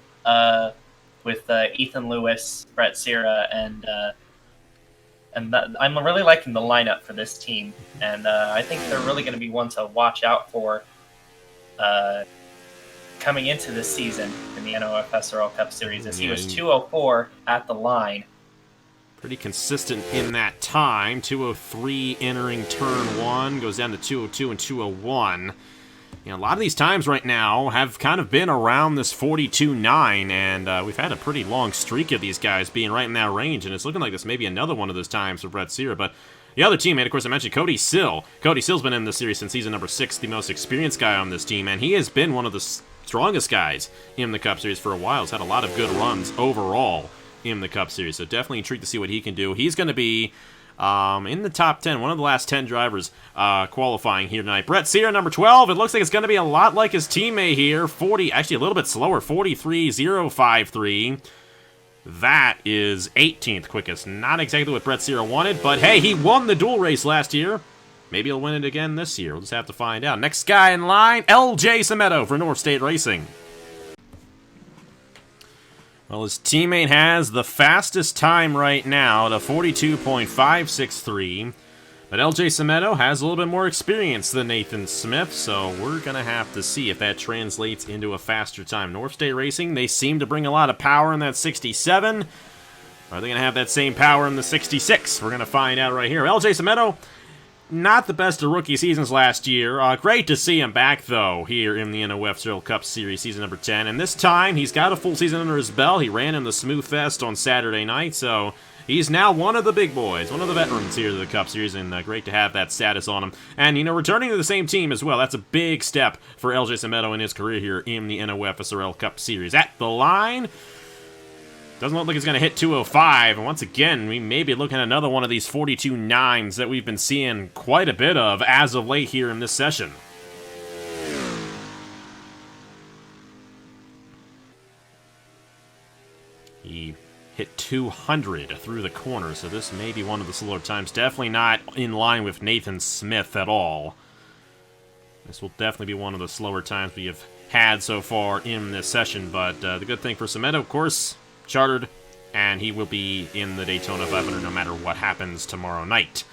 with Ethan Lewis, Brett Cira, and I'm really liking the lineup for this team. And I think they're really going to be one to watch out for coming into this season in the NOFSRL Cup Series, as he was 2:04 at the line. Pretty consistent in that time. 2:03 entering turn 1, goes down to 2:02 and 2:01. A lot of these times right now have kind of been around this 42.9, and we've had a pretty long streak of these guys being right in that range, and it's looking like this may be another one of those times for Brett Cira. But the other teammate, of course, I mentioned Cody Sill. Cody Sill's been in this series since season number 6, the most experienced guy on this team, and he has been one of the strongest guys in the Cup Series for a while. He's had a lot of good runs overall in the Cup Series, so definitely intrigued to see what he can do. He's going to be in the top 10, one of the last 10 drivers qualifying here tonight. Brett Cira, number 12. It looks like it's going to be a lot like his teammate here. 40, actually a little bit slower, 43.053. That is 18th quickest. Not exactly what Brett Cira wanted, but hey, he won the dual race last year. Maybe he'll win it again this year. We'll just have to find out. Next guy in line, LJ Semedo for North State Racing. Well, his teammate has the fastest time right now at a 42.563. But LJ Semedo has a little bit more experience than Nathan Smith, so we're going to have to see if that translates into a faster time. North State Racing, they seem to bring a lot of power in that 67. Are they going to have that same power in the 66? We're going to find out right here. LJ Semedo, not the best of rookie seasons last year. Great to see him back, though, here in the NOFSRL Cup Series, season number 10. And this time, he's got a full season under his belt. He ran in the Smooth Fest on Saturday night, so he's now one of the big boys, one of the veterans here of the Cup Series, and great to have that status on him. And, returning to the same team as well, that's a big step for LJ Semedo in his career here in the NOFSRL Cup Series. At the line, doesn't look like he's going to hit 205, and once again, we may be looking at another one of these 42.9s that we've been seeing quite a bit of as of late here in this session. He hit 200 through the corner, so this may be one of the slower times. Definitely not in line with Nathan Smith at all. This will definitely be one of the slower times we have had so far in this session, but the good thing for Semedo, of course, chartered, and he will be in the Daytona 500 no matter what happens tomorrow night.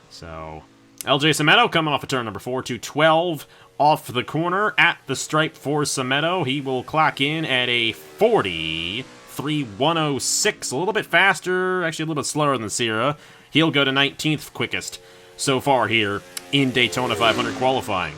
So, LJ Semedo coming off of turn number 4 to 12 off the corner at the stripe for Semedo. He will clock in at a 40.3106, a little bit faster, actually a little bit slower than Cira. He'll go to 19th quickest so far here in Daytona 500 qualifying.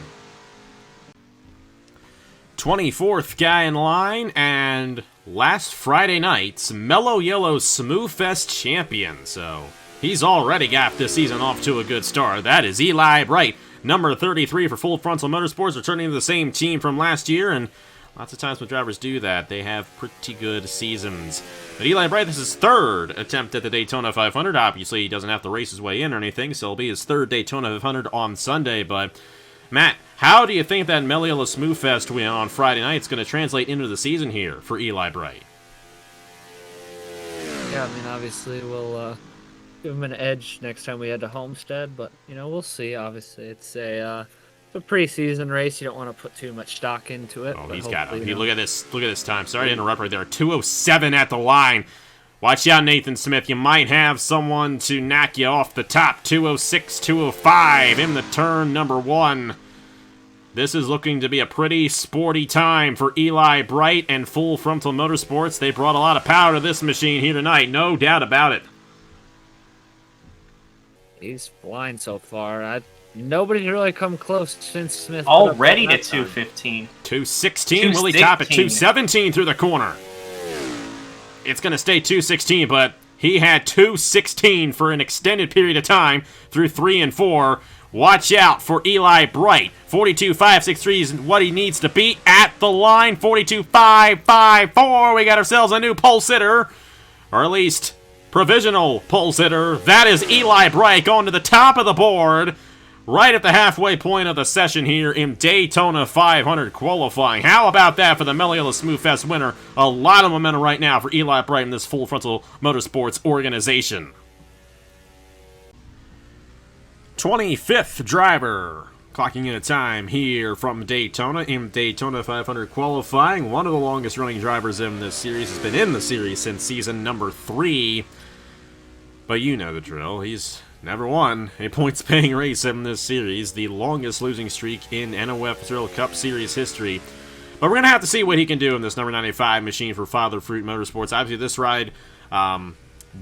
24th guy in line, and last Friday night's Mello Yello Smooth Fest champion, so he's already got this season off to a good start. That is Eli Bright, number 33 for Full Frontal Motorsports, returning to the same team from last year, and lots of times when drivers do that, they have pretty good seasons. But Eli Bright, this is his third attempt at the Daytona 500. Obviously, he doesn't have to race his way in or anything, so it'll be his third Daytona 500 on Sunday, but Matt, how do you think that Mello Yello Smooth Fest win on Friday night is going to translate into the season here for Eli Bright? Yeah, obviously we'll give him an edge next time we head to Homestead, but, we'll see. Obviously, it's a preseason race. You don't want to put too much stock into it. Oh, he's got him. Look at this time. Sorry to interrupt right there. 207 at the line. Watch out, Nathan Smith. You might have someone to knock you off the top. 206, 205 in the turn number 1. This is looking to be a pretty sporty time for Eli Bright and Full Frontal Motorsports. They brought a lot of power to this machine here tonight, no doubt about it. He's flying so far. Nobody's really come close since Smith. Already to 215. 216. Will he top at 217 through the corner? It's going to stay 216, but he had 216 for an extended period of time through 3 and 4. Watch out for Eli Bright. 42.563 is what he needs to beat at the line. 42.554. We got ourselves a new pole sitter, or at least provisional pole sitter. That is Eli Bright going to the top of the board right at the halfway point of the session here in Daytona 500 qualifying. How about that for the Mello Yello Smooth Fest winner? A lot of momentum right now for Eli Bright in this Full Frontal Motorsports organization. 25th driver clocking in a time here from Daytona in Daytona 500 qualifying. One of the longest running drivers in this series, has been in the series since season number 3. But you know the drill. He's never won a points-paying race in this series, the longest losing streak in NOFSRL Cup Series history. But we're going to have to see what he can do in this number 95 machine for Father Fruit Motorsports. Obviously, this ride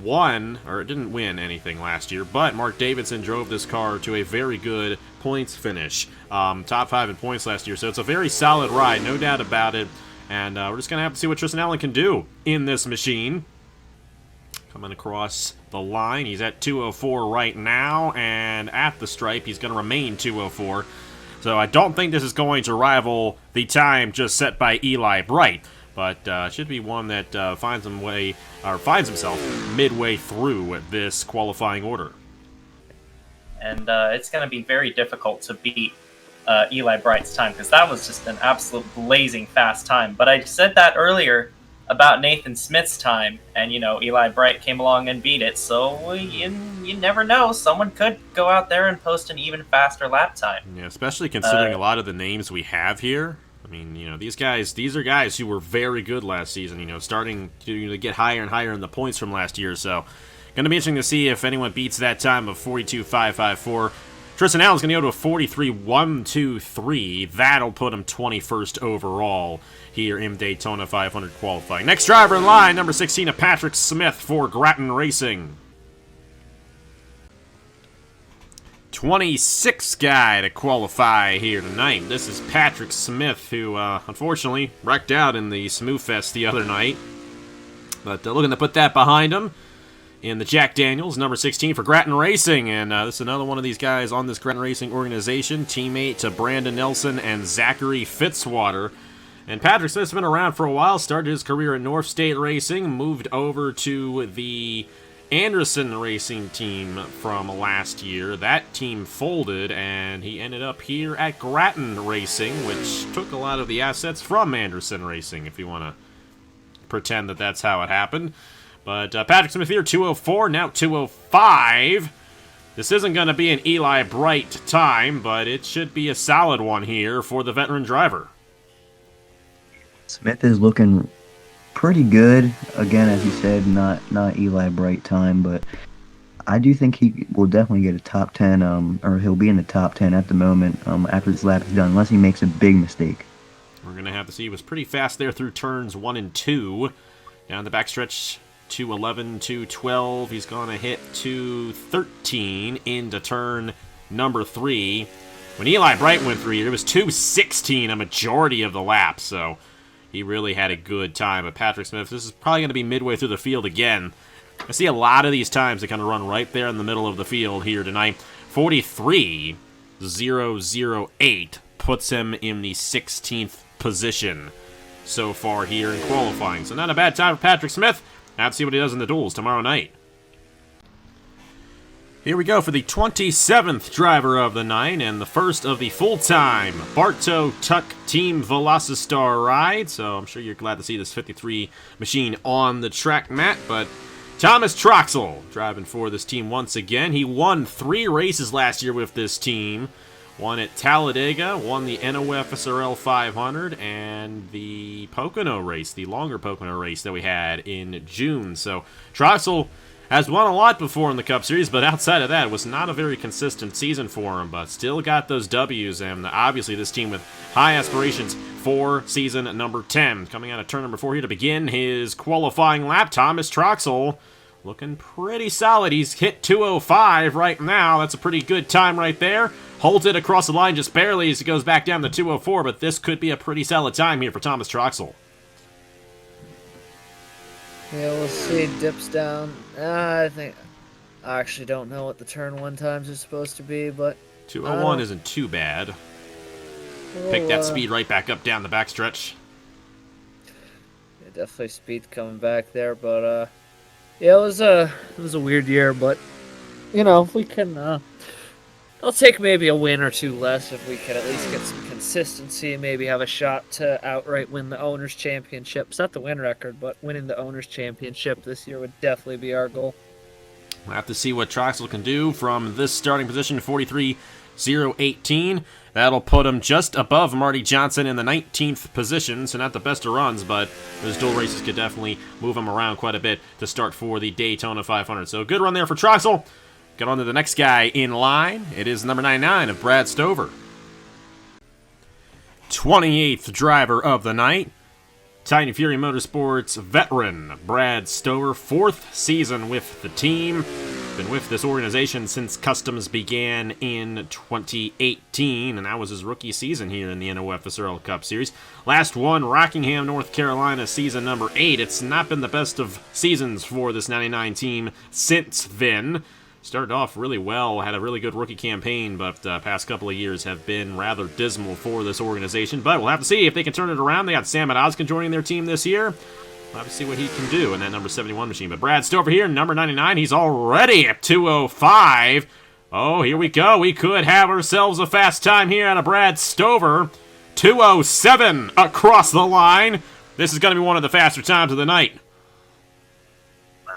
won, or it didn't win anything last year, but Mark Davidson drove this car to a very good points finish. Top 5 in points last year, so it's a very solid ride, no doubt about it. And we're just going to have to see what Tristen Allen can do in this machine. Coming across the line, he's at 204 right now, and at the stripe, he's going to remain 204. So I don't think this is going to rival the time just set by Eli Bright, but should be one that finds himself midway through this qualifying order. And it's going to be very difficult to beat Eli Bright's time, because that was just an absolute blazing fast time. But I said that earlier, about Nathan Smith's time, and Eli Bright came along and beat it. So you never know. Someone could go out there and post an even faster lap time. Yeah, especially considering a lot of the names we have here. I mean, these are guys who were very good last season. Starting to get higher and higher in the points from last year. So, going to be interesting to see if anyone beats that time of 42.554. Tristen Allen's going to go to a 43.123. That'll put him 21st overall here in Daytona 500 qualifying. Next driver in line, number 16, Patrick Smith for Grattan Racing. 26th guy to qualify here tonight. This is Patrick Smith, who unfortunately wrecked out in the Smooth Fest the other night. But looking to put that behind him in the Jack Daniels, number 16 for Grattan Racing. And this is another one of these guys on this Grattan Racing organization, teammate to Brandon Nelson and Zachary Fitzwater. And Patrick Smith's been around for a while, started his career at North State Racing, moved over to the Anderson Racing team from last year. That team folded, and he ended up here at Grattan Racing, which took a lot of the assets from Anderson Racing, if you want to pretend that that's how it happened. But Patrick Smith here, 204, now 205. This isn't going to be an Eli Bright time, but it should be a solid one here for the veteran driver. Smith is looking pretty good. Again, as you said, not Eli Bright time, but I do think he will definitely get a top 10, or he'll be in the top 10 at the moment after this lap is done, unless he makes a big mistake. We're going to have to see. He was pretty fast there through turns 1 and 2. Down the backstretch, 211, 212. He's going to hit 213 into turn number 3. When Eli Bright went through here, it was 216 a majority of the lap, so he really had a good time. But Patrick Smith, this is probably going to be midway through the field again. I see a lot of these times that kind of run right there in the middle of the field here tonight. 43.008 puts him in the 16th position so far here in qualifying. So not a bad time for Patrick Smith. Have to see what he does in the duels tomorrow night. Here we go for the 27th driver of the night and the first of the full-time Bartow Tuck Team Velocistar ride. So I'm sure you're glad to see this 53 machine on the track, Matt. But Thomas Troxell driving for this team once again. He won 3 races last year with this team. Won at Talladega, won the NOFSRL 500, and the Pocono race, the longer Pocono race that we had in June. So Troxell has won a lot before in the Cup Series, but outside of that, it was not a very consistent season for him, but still got those W's, and obviously this team with high aspirations for season number 10. Coming out of turn number 4 here to begin his qualifying lap, Thomas Troxell looking pretty solid. He's hit 205 right now. That's a pretty good time right there. Holds it across the line just barely as he goes back down to 204, but this could be a pretty solid time here for Thomas Troxell. Yeah, we'll see. Dips down. I actually don't know what the turn 1 times are supposed to be, but 201 isn't too bad. Pick that speed right back up down the backstretch. Yeah, definitely speed coming back there, but yeah, it was a weird year, but if we can, I'll take maybe a win or 2 less if we can at least get some consistency, maybe have a shot to outright win the Owners' Championship. It's not the win record, but winning the Owners' Championship this year would definitely be our goal. We'll have to see what Troxell can do from this starting position, 43.018. That'll put him just above Marty Johnson in the 19th position, so not the best of runs, but those dual races could definitely move him around quite a bit to start for the Daytona 500. So good run there for Troxell. Get on to the next guy in line. It is number 99 of Brad Stover. 28th driver of the night. Tiny Fury Motorsports veteran Brad Stover. 4th season with the team. Been with this organization since Customs began in 2018, and that was his rookie season here in the NOFSRL Cup Series. Last one, Rockingham, North Carolina, season number 8. It's not been the best of seasons for this 99 team since then. Started off really well, had a really good rookie campaign, but past couple of years have been rather dismal for this organization. But we'll have to see if they can turn it around. They got Sam Odkin joining their team this year. We'll have to see what he can do in that number 71 machine. But Brad Stover here, number 99, he's already at 205. Oh, here we go. We could have ourselves a fast time here out of Brad Stover. 207 across the line. this is going to be one of the faster times of the night.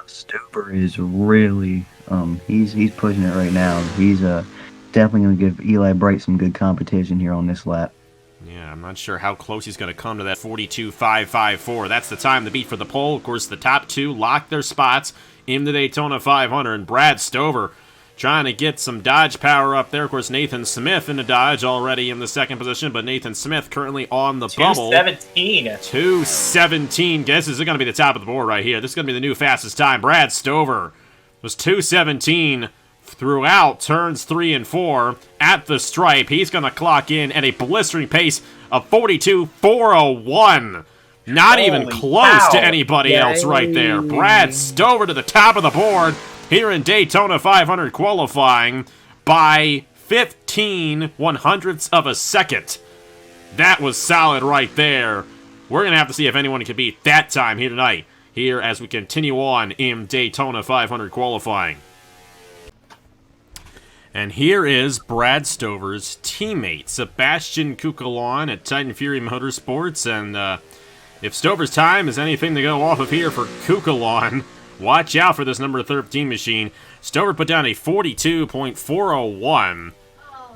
Stover is really, he's pushing it right now. He's definitely going to give Eli Bright some good competition here on this lap. Yeah, I'm not sure how close he's going to come to that 42.554. That's the time to beat for the pole. Of course, the top two lock their spots in the Daytona 500. And Brad Stover trying to get some Dodge power up there. Of course, Nathan Smith in the Dodge already in the second position, but Nathan Smith currently on the bubble. 2:17. Guess this is going to be the top of the board right here. This is going to be the new fastest time. Brad Stover was 2:17 throughout turns 3 and 4 at the stripe. He's going to clock in at a blistering pace of 42.401. Not even close to anybody else right there. Brad Stover to the top of the board here in Daytona 500 qualifying by 15/100ths of a second. That was solid right there. We're going to have to see if anyone can beat that time here tonight, here as we continue on in Daytona 500 qualifying. And here is Brad Stover's teammate, Sebastian Cucalon at Titan Fury Motorsports. And if Stover's time is anything to go off of here for Cucalon, watch out for this number 13 machine. Stover put down a 42.401.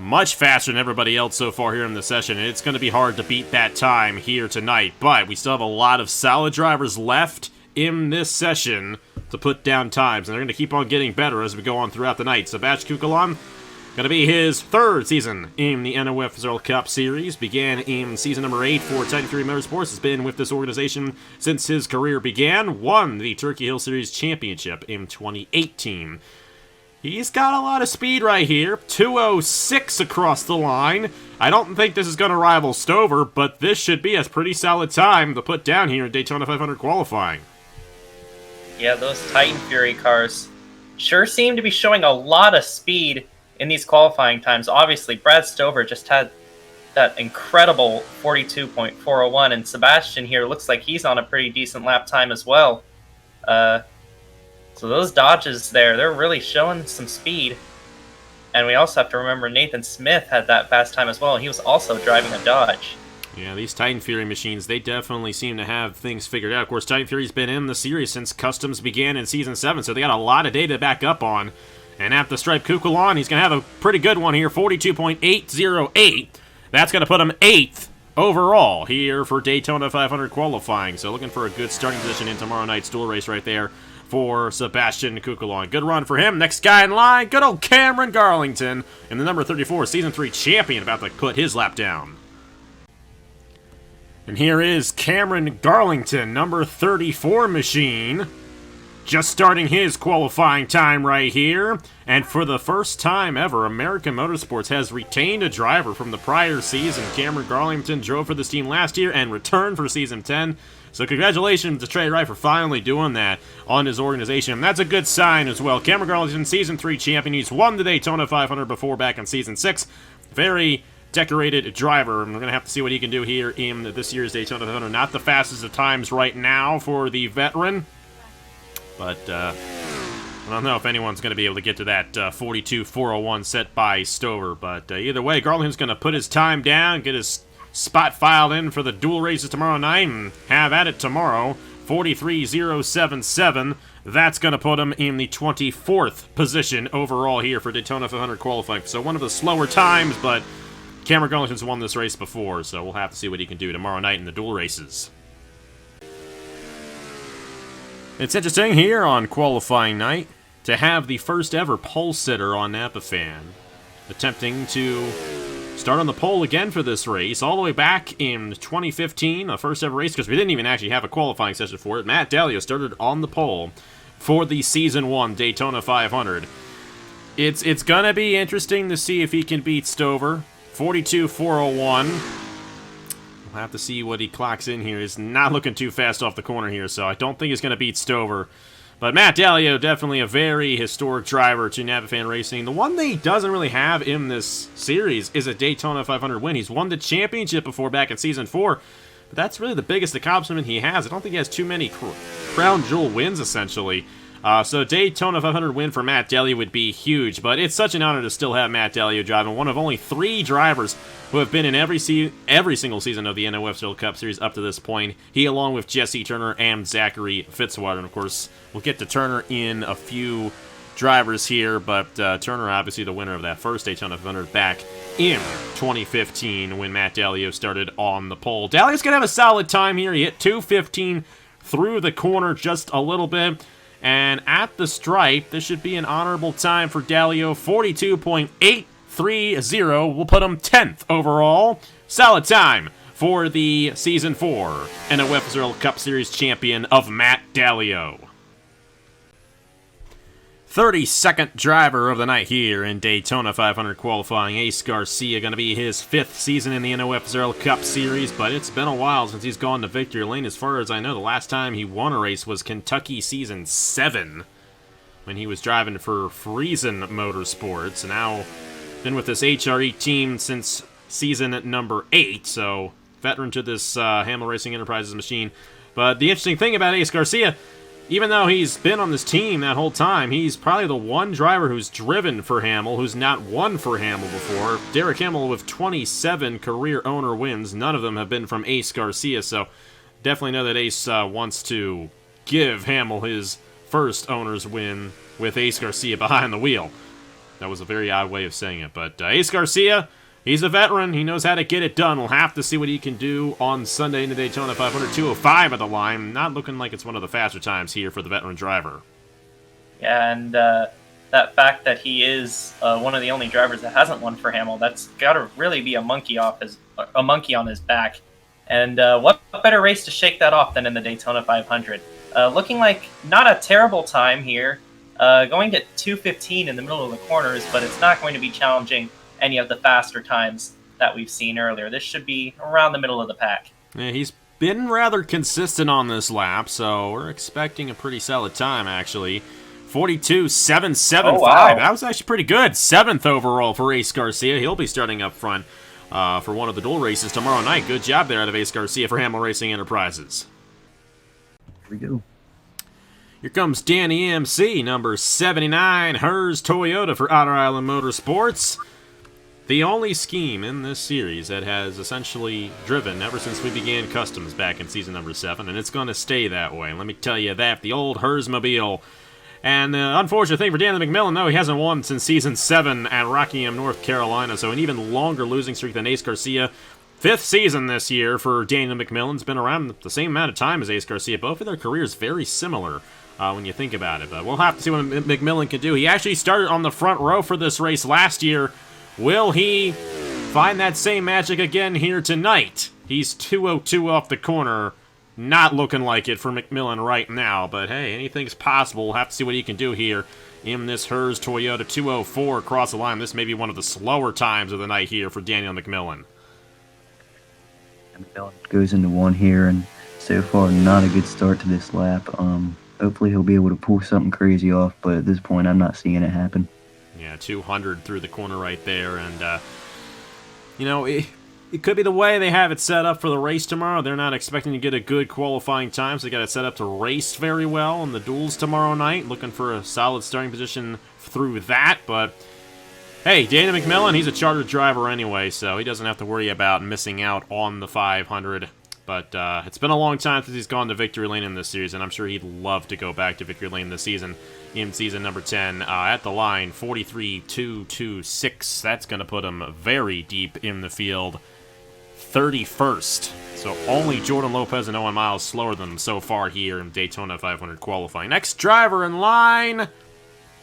Much faster than everybody else so far here in the session. And it's going to be hard to beat that time here tonight. But we still have a lot of solid drivers left in this session to put down times. And they're going to keep on getting better as we go on throughout the night. Sebastian Cucalon, going to be his third season in the NOFSRL Cup Series. Began in season number 8 for Titan Fury Motorsports. Has been with this organization since his career began. Won the Turkey Hill Series Championship in 2018. He's got a lot of speed right here. 2:06 across the line. I don't think this is going to rival Stover, but this should be a pretty solid time to put down here in Daytona 500 qualifying. Yeah, those Titan Fury cars sure seem to be showing a lot of speed in these qualifying times. Obviously, Brad Stover just had that incredible 42.401, and Sebastian here looks like he's on a pretty decent lap time as well. So those Dodges there, they're really showing some speed. And we also have to remember Nathan Smith had that fast time as well, and he was also driving a Dodge. Yeah, these Titan Fury machines, they definitely seem to have things figured out. Of course, Titan Fury's been in the series since Customs began in Season 7, so they got a lot of data to back up on. And at the stripe, Cucalon, he's going to have a pretty good one here, 42.808. That's going to put him 8th overall here for Daytona 500 qualifying. So looking for a good starting position in tomorrow night's dual race right there for Sebastian Cucalon. Good run for him. Next guy in line, good old Cameron Garlington, and the number 34 Season 3 champion about to put his lap down. And here is Cameron Garlington, number 34 machine, just starting his qualifying time right here. And for the first time ever, American Motorsports has retained a driver from the prior season. Cameron Garlington drove for this team last year and returned for Season 10. So congratulations to Trey Wright for finally doing that on his organization. And that's a good sign as well. Cameron Garlington, Season 3 champion. He's won the Daytona 500 before back in Season 6. Very decorated driver, and we're going to have to see what he can do here in this year's Daytona 500. Not the fastest of times right now for the veteran, but I don't know if anyone's going to be able to get to that 42.401 set by Stover. But either way, Garlington's going to put his time down, get his spot filed in for the dual races tomorrow night, and have at it tomorrow. 43.077. That's going to put him in the 24th position overall here for Daytona 500 qualifying. So one of the slower times, but Cameron Garlington's won this race before, so we'll have to see what he can do tomorrow night in the dual races. It's interesting here on qualifying night to have the first ever pole sitter on Napa Fan, attempting to start on the pole again for this race, all the way back in 2015, the first ever race, because we didn't even actually have a qualifying session for it. Matt Dalio started on the pole for the Season 1 Daytona 500. It's gonna be interesting to see if he can beat Stover. 42.401. We'll have to see what he clocks in here. He's not looking too fast off the corner here, so I don't think he's going to beat Stover. But Matt Dalio, definitely a very historic driver to Napa Fan Racing. The one that he doesn't really have in this series is a Daytona 500 win. He's won the championship before back in Season 4, but that's really the biggest accomplishment he has. I don't think he has too many Crown Jewel wins, essentially. So Daytona 500 win for Matt Delia would be huge, but it's such an honor to still have Matt Delia driving, one of only 3 drivers who have been in every single season of the NOFSRL Cup Series up to this point. He, along with Jesse Turner and Zachary Fitzwater, and of course, we'll get to Turner in a few drivers here, but Turner, obviously the winner of that first Daytona 500 back in 2015 when Matt Delia started on the pole. Delia's going to have a solid time here. He hit 215 through the corner just a little bit. And at the stripe, this should be an honorable time for Delia. 42.830 will put him 10th overall. Solid time for the Season 4 NOFSRL Cup Series champion of Matt Delia. 32nd driver of the night here in Daytona 500 qualifying. Ace Garcia going to be his 5th season in the NOFSRL Cup Series, but it's been a while since he's gone to victory lane. As far as I know, the last time he won a race was Kentucky Season 7 when he was driving for Friesen Motorsports. Now, been with this HRE team since season number 8, so veteran to this Hamill Racing Enterprises machine. But the interesting thing about Ace Garcia, even though he's been on this team that whole time, he's probably the one driver who's driven for Hamill who's not won for Hamill before. Derek Hamill with 27 career owner wins. None of them have been from Ace Garcia, so definitely know that Ace wants to give Hamill his first owner's win with Ace Garcia behind the wheel. That was a very odd way of saying it, but Ace Garcia, he's a veteran. He knows how to get it done. We'll have to see what he can do on Sunday in the Daytona 500. 205 at the line. Not looking like it's one of the faster times here for the veteran driver. Yeah, and that fact that he is one of the only drivers that hasn't won for Hamill, that's got to really be a monkey on his back. And what better race to shake that off than in the Daytona 500? Looking like not a terrible time here. Going to 215 in the middle of the corners, but it's not going to be challenging any of the faster times that we've seen earlier. This should be around the middle of the pack. Yeah, he's been rather consistent on this lap, so we're expecting a pretty solid time, actually. 42.775. Oh, wow. That was actually pretty good. 7th overall for Ace Garcia. He'll be starting up front for one of the dual races tomorrow night. Good job there out of Ace Garcia for Hamill Racing Enterprises. Here we go. Here comes Danny MC, number 79, Hers Toyota for Otter Island Motorsports. The only scheme in this series that has essentially driven ever since we began customs back in season number 7, and it's going to stay that way. Let me tell you that, the old Hersmobile. And the unfortunate thing for Danny McMillan, though, he hasn't won since season 7 at Rockingham, North Carolina, so an even longer losing streak than Ace Garcia. 5th season this year for Daniel McMillan's been around the same amount of time as Ace Garcia. Both of their careers very similar when you think about it, but we'll have to see what McMillan can do. He actually started on the front row for this race last year. Will he find that same magic again here tonight? He's 202 off the corner. Not looking like it for McMillan right now, but hey, anything's possible. We'll have to see what he can do here in this Hers Toyota. 204 across the line. This may be one of the slower times of the night here for Daniel McMillan. McMillan goes into one here, and so far not a good start to this lap. Hopefully he'll be able to pull something crazy off, but at this point I'm not seeing it happen. Yeah, 200 through the corner right there, and, you know, it could be the way they have it set up for the race tomorrow. They're not expecting to get a good qualifying time, so they got it set up to race very well in the duels tomorrow night, looking for a solid starting position through that, but hey, Dana McMillan, he's a chartered driver anyway, so he doesn't have to worry about missing out on the 500. But it's been a long time since he's gone to victory lane in this series, and I'm sure he'd love to go back to victory lane this season in season number 10. At the line, 43.226. That's going to put him very deep in the field. 31st. So only Jordan Lopez and Owen Miles slower than him so far here in Daytona 500 qualifying. Next driver in line,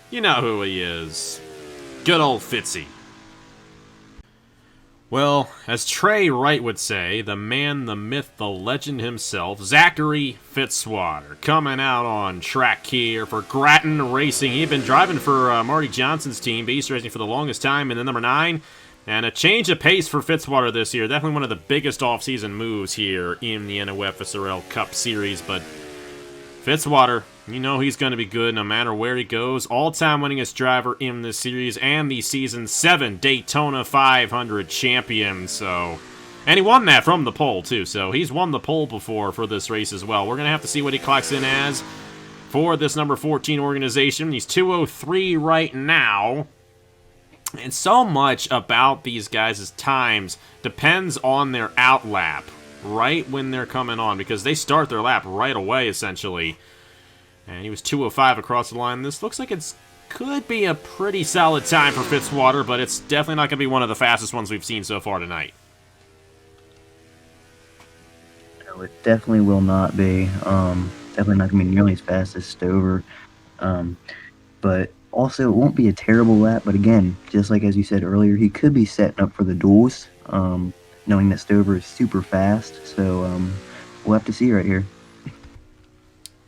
you know who he is. Good old Fitzy. Well, as Trey Wright would say, the man, the myth, the legend himself, Zachary Fitzwater, coming out on track here for Grattan Racing. He'd been driving for Marty Johnson's team, Beast Racing, for the longest time in the number 9. And a change of pace for Fitzwater this year. Definitely one of the biggest off-season moves here in the NOFSRL Cup Series. But Fitzwater, you know he's going to be good no matter where he goes. All-time winningest driver in this series and the Season 7 Daytona 500 champion. So, and he won that from the pole, too. So he's won the pole before for this race as well. We're going to have to see what he clocks in as for this number 14 organization. He's 2:03 right now. And so much about these guys' times depends on their out lap right when they're coming on, because they start their lap right away, essentially. And he was 2:05 across the line. This looks like it could be a pretty solid time for Fitzwater, but it's definitely not going to be one of the fastest ones we've seen so far tonight. No, it definitely will not be. Definitely not going to be nearly as fast as Stover. But also, it won't be a terrible lap. But again, just like as you said earlier, he could be setting up for the duels, knowing that Stover is super fast. So we'll have to see right here.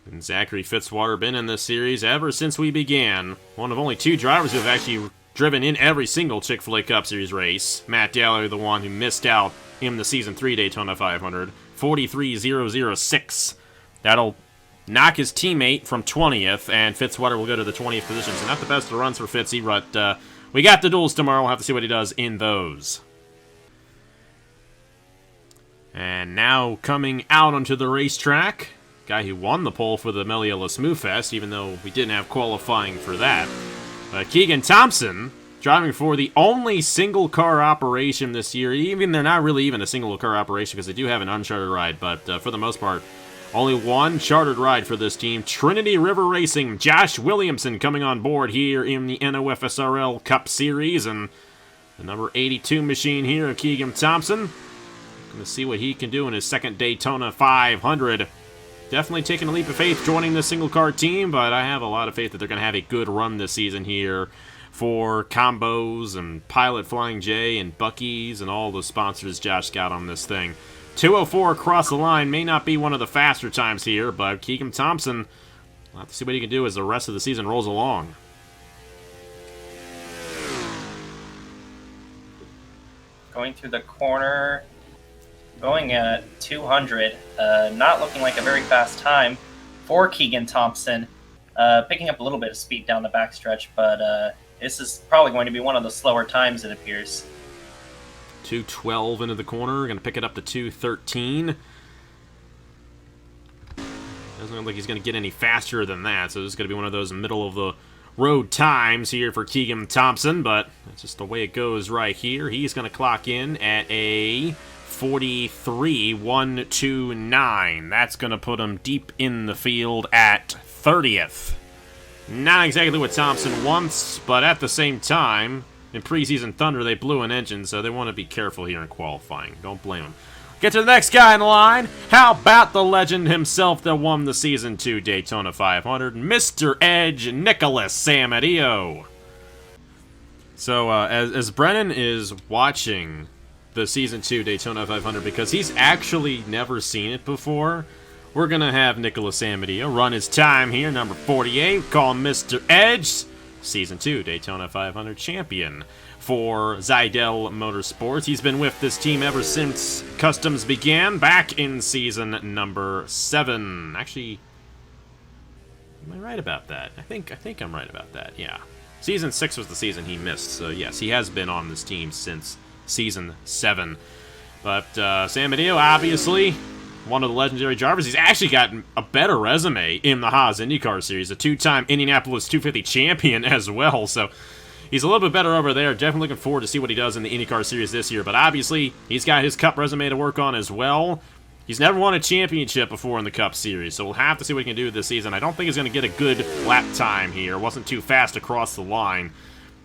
And Zachary Fitzwater been in this series ever since we began. One of only 2 drivers who have actually driven in every single Chick-fil-A Cup Series race. Matt Dalley, the one who missed out in the Season 3 Daytona 500. 43.006. That'll knock his teammate from 20th, and Fitzwater will go to the 20th position. So not the best of runs for Fitzy, but we got the duels tomorrow. We'll have to see what he does in those. And now coming out onto the racetrack, guy who won the pole for the Mello Yello Smooth Fest, even though we didn't have qualifying for that. Keegan Thompson, driving for the only single-car operation this year. Even they're not really even a single-car operation because they do have an unchartered ride, but for the most part, only one chartered ride for this team. Trinity River Racing, Josh Williamson coming on board here in the NOFSRL Cup Series, and the number 82 machine here of Keegan Thompson. Going to see what he can do in his second Daytona 500. Definitely taking a leap of faith joining this single-car team, but I have a lot of faith that they're going to have a good run this season here for Combos and Pilot Flying J and Buc-ee's and all the sponsors Josh got on this thing. 2:04 across the line may not be one of the faster times here, but Keegan Thompson, we'll have to see what he can do as the rest of the season rolls along. Going through the corner, going at 200, not looking like a very fast time for Keegan Thompson. Picking up a little bit of speed down the backstretch, but this is probably going to be one of the slower times, it appears. 2:12 into the corner, going to pick it up to 2:13. Doesn't look like he's going to get any faster than that, so this is going to be one of those middle-of-the-road times here for Keegan Thompson, but that's just the way it goes right here. He's going to clock in at a 43.129. That's going to put him deep in the field at 30th. Not exactly what Thompson wants, but at the same time, in preseason Thunder, they blew an engine, so they want to be careful here in qualifying. Don't blame them. Get to the next guy in line. How about the legend himself that won the Season 2 Daytona 500, Mr. Edge, Nicholas Semedo. So, as Brennan is watching the Season 2 Daytona 500, because he's actually never seen it before, we're going to have Nicholas Semedo run his time here, number 48, call him Mr. Edge. Season 2 Daytona 500 champion for Zidell Motorsports. He's been with this team ever since Customs began, back in season number 7. Actually, am I right about that? I think I'm right about that, yeah. Season 6 was the season he missed, so yes, he has been on this team since season 7. But Semedo, obviously, one of the legendary drivers. He's actually gotten a better resume in the Haas IndyCar Series, a 2-time Indianapolis 250 champion as well, so he's a little bit better over there. Definitely looking forward to see what he does in the IndyCar Series this year, but obviously, he's got his Cup resume to work on as well. He's never won a championship before in the Cup Series, so we'll have to see what he can do this season. I don't think he's going to get a good lap time here. Wasn't too fast across the line,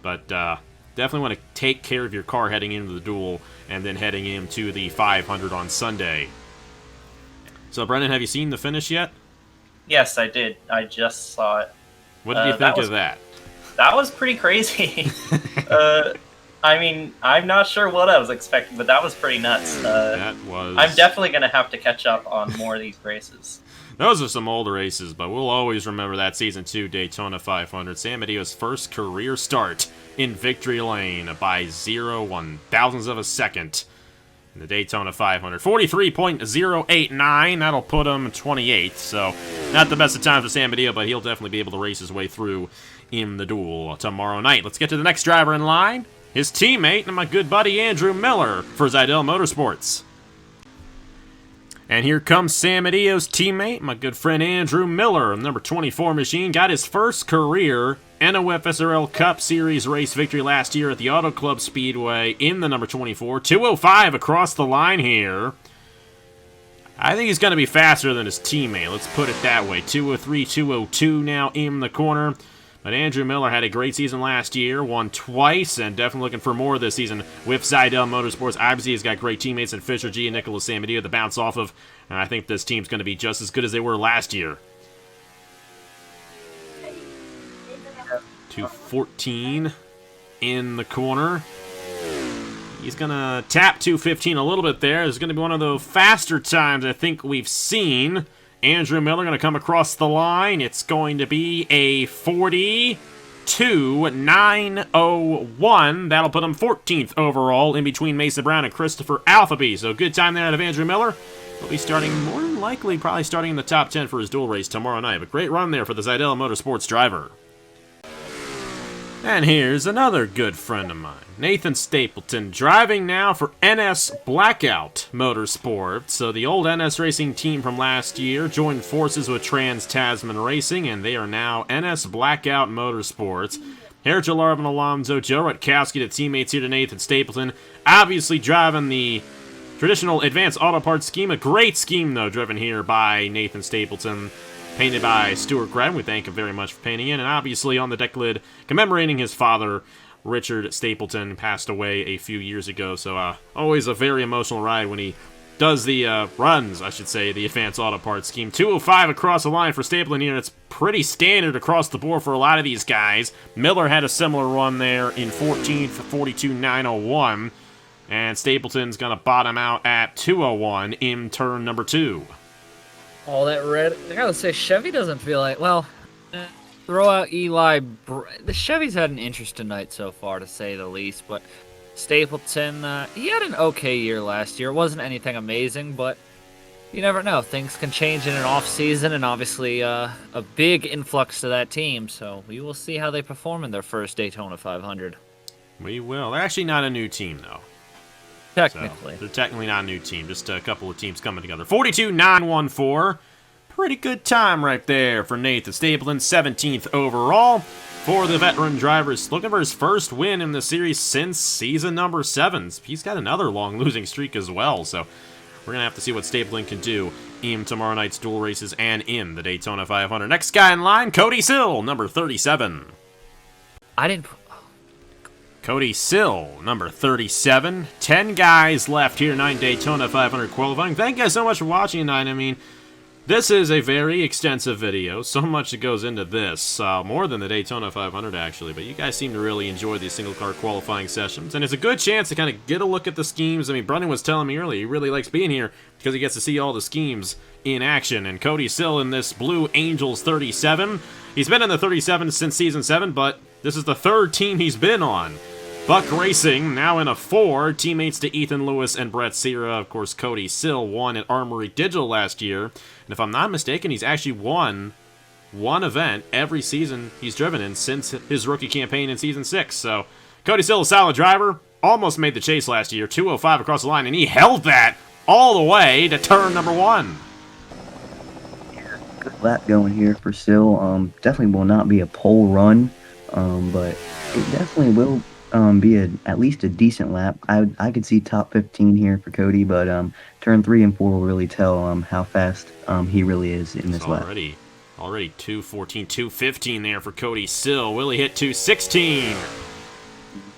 but definitely want to take care of your car heading into the duel and then heading into the 500 on Sunday. So, Brennan, have you seen the finish yet? Yes, I did. I just saw it. What did you think of that? That was pretty crazy. I mean, I'm not sure what I was expecting, but that was pretty nuts. That was... I'm definitely going to have to catch up on more of these races. Those are some old races, but we'll always remember that Season 2 Daytona 500. Semedo's first career start in victory lane by 0.001 of a second. The Daytona 500. 43.089. That'll put him 28th. So, not the best of times for Semedo, but he'll definitely be able to race his way through in the duel tomorrow night. Let's get to the next driver in line. His teammate and my good buddy Andrew Miller for Zidell Motorsports. And here comes Semedo's teammate, my good friend Andrew Miller, number 24 machine. Got his first career NOFSRL Cup Series race victory last year at the Auto Club Speedway in the number 24. 205 across the line here. I think he's going to be faster than his teammate, let's put it that way. 203, 202 now in the corner. But Andrew Miller had a great season last year, won twice, and definitely looking for more this season with Zidell Motorsports. Obviously, he's got great teammates in Fisher G and Nicholas Semedo to bounce off of. And I think this team's going to be just as good as they were last year. 214 in the corner. He's going to tap 215 a little bit there. It's going to be one of the faster times I think we've seen. Andrew Miller going to come across the line. It's going to be a 42.901. That'll put him 14th overall in between Mason Brown and Christopher Alfveby. So good time there out of Andrew Miller. He'll be starting, more than likely, probably starting in the top 10 for his dual race tomorrow night. But great run there for the Zidell Motorsports driver. And here's another good friend of mine, Nathan Stapleton, driving now for NS Blackout Motorsport. So the old NS Racing team from last year joined forces with Trans-Tasman Racing, and they are now NS Blackout Motorsports. Heritage Larvin Alonso, Joe Rutkowski, the teammates here to Nathan Stapleton, obviously driving the traditional advanced auto parts scheme. A great scheme, though, driven here by Nathan Stapleton. Painted by Stuart Graham. We thank him very much for painting it. And obviously on the deck lid, commemorating his father, Richard Stapleton, passed away a few years ago. So always a very emotional ride when he does the runs, I should say, the Advanced Auto Parts scheme. 205 across the line for Stapleton here. It's pretty standard across the board for a lot of these guys. Miller had a similar run there in 14 for 42.901. And Stapleton's going to bottom out at 201 in turn number 2. All that red. I gotta say, Chevy doesn't feel like, well, throw out Eli. The Chevy's had an interesting night so far, to say the least, but Stapleton, he had an okay year last year. It wasn't anything amazing, but you never know. Things can change in an off-season, and obviously a big influx to that team, so we will see how they perform in their first Daytona 500. We will. They're actually not a new team, though. Technically. So they're technically not a new team, just a couple of teams coming together. 42.914. Pretty good time right there for Nathan Stapleton, 17th overall for the veteran drivers. Looking for his first win in the series since season number 7. He's got another long losing streak as well, so we're going to have to see what Stapleton can do in tomorrow night's dual races and in the Daytona 500. Next guy in line, Cody Sill, number 37. Cody Sill, number 37. 10 guys left here tonight, Daytona 500 qualifying. Thank you guys so much for watching tonight. I mean, this is a very extensive video. So much that goes into this. More than the Daytona 500, actually. But you guys seem to really enjoy these single-car qualifying sessions. And it's a good chance to kind of get a look at the schemes. I mean, Brendan was telling me earlier, he really likes being here because he gets to see all the schemes in action. And Cody Sill in this Blue Angels 37. He's been in the 37 since Season 7, but this is the third team he's been on. Buck Racing, now in a 4, teammates to Ethan Lewis and Brett Cira. Of course, Cody Sill won at Armory Digital last year. And if I'm not mistaken, he's actually won one event every season he's driven in since his rookie campaign in Season 6. So, Cody Sill, a solid driver. Almost made the chase last year. 205 across the line, and he held that all the way to turn number 1. Good lap going here for Sill. Definitely will not be a pole run, but it definitely will be at least a decent lap. I could see top 15 here for Cody, but turn 3 and 4 will really tell how fast he really is in this lap. Already 214, 215 there for Cody Sill. Will he hit 216?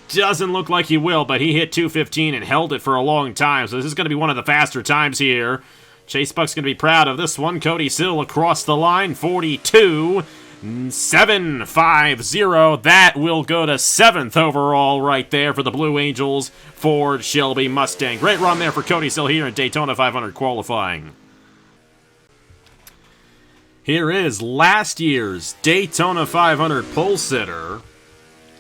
Doesn't look like he will, but he hit 215 and held it for a long time, so this is going to be one of the faster times here. Chase Buck's going to be proud of this one. Cody Sill across the line, 42.750. That will go to 7th overall right there for the Blue Angels Ford Shelby Mustang. Great run there for Cody Sill here in Daytona 500 qualifying. Here is last year's Daytona 500 pole sitter,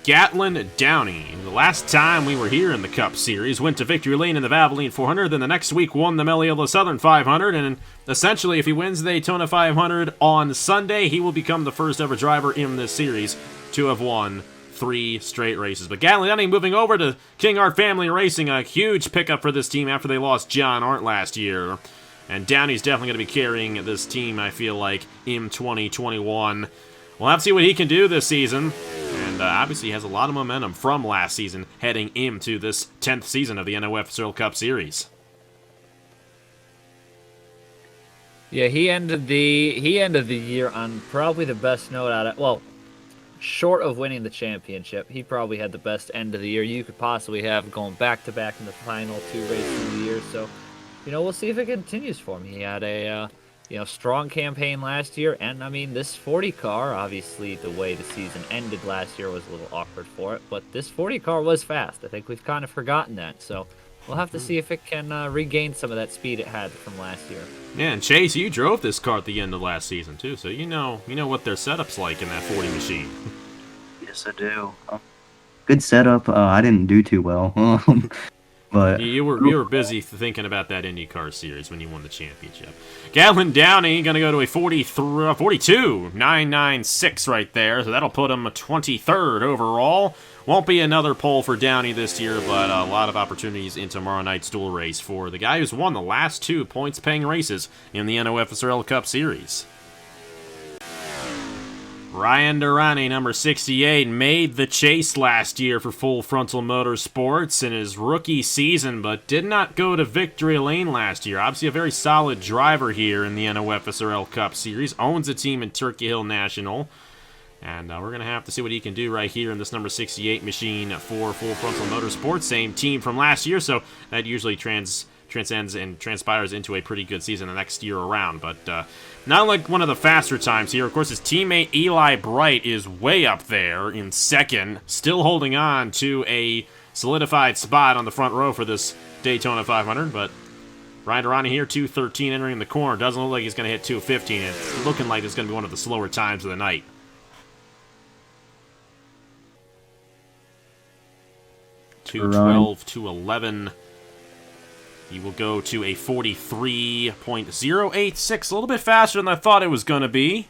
Gatlin Downey. The last time we were here in the Cup Series, went to victory lane in the Valvoline 400, then the next week won the Mello Yello Southern 500, and essentially if he wins the Daytona 500 on Sunday, he will become the first ever driver in this series to have won 3 straight races. But Gatlin Downey moving over to King Art Family Racing, a huge pickup for this team after they lost John Arndt last year. And Downey's definitely going to be carrying this team, I feel like, in 2021. We'll have to see what he can do this season. And obviously he has a lot of momentum from last season heading into this 10th season of the NOFSRL Cup Series. Yeah, he ended the year on probably the best note out of, well, short of winning the championship, he probably had the best end of the year you could possibly have, going back-to-back in the final 2 races of the year. So, we'll see if it continues for him. He had a, strong campaign last year, and, this 40 car, obviously the way the season ended last year was a little awkward for it, but this 40 car was fast. I think we've kind of forgotten that, so we'll have to see if it can regain some of that speed it had from last year. Yeah, and Chase, you drove this car at the end of last season, too, so you know what their setup's like in that 40 machine. Yes, I do. Good setup. I didn't do too well. But you were busy thinking about that IndyCar series when you won the championship. Gavin Downey going to go to a 42.996 right there, so that'll put him 23rd overall. Won't be another pole for Downey this year, but a lot of opportunities in tomorrow night's dual race for the guy who's won the last 2 points-paying races in the NOFSRL Cup Series. Ryan Durrani, number 68, made the chase last year for Full Frontal Motorsports in his rookie season, but did not go to victory lane last year. Obviously a very solid driver here in the NOFSRL Cup Series. Owns a team in Turkey Hill National. And we're going to have to see what he can do right here in this number 68 machine for Full Frontal Motorsports. Same team from last year, so that usually transcends and transpires into a pretty good season the next year around. But not like one of the faster times here. Of course, his teammate Eli Bright is way up there in second, still holding on to a solidified spot on the front row for this Daytona 500. But Ryan Durrani here, 2:13 entering the corner. Doesn't look like he's going to hit 2:15. It's looking like it's going to be one of the slower times of the night. $2:12, $2:11. He will go to a 43.086, a little bit faster than I thought it was going to be.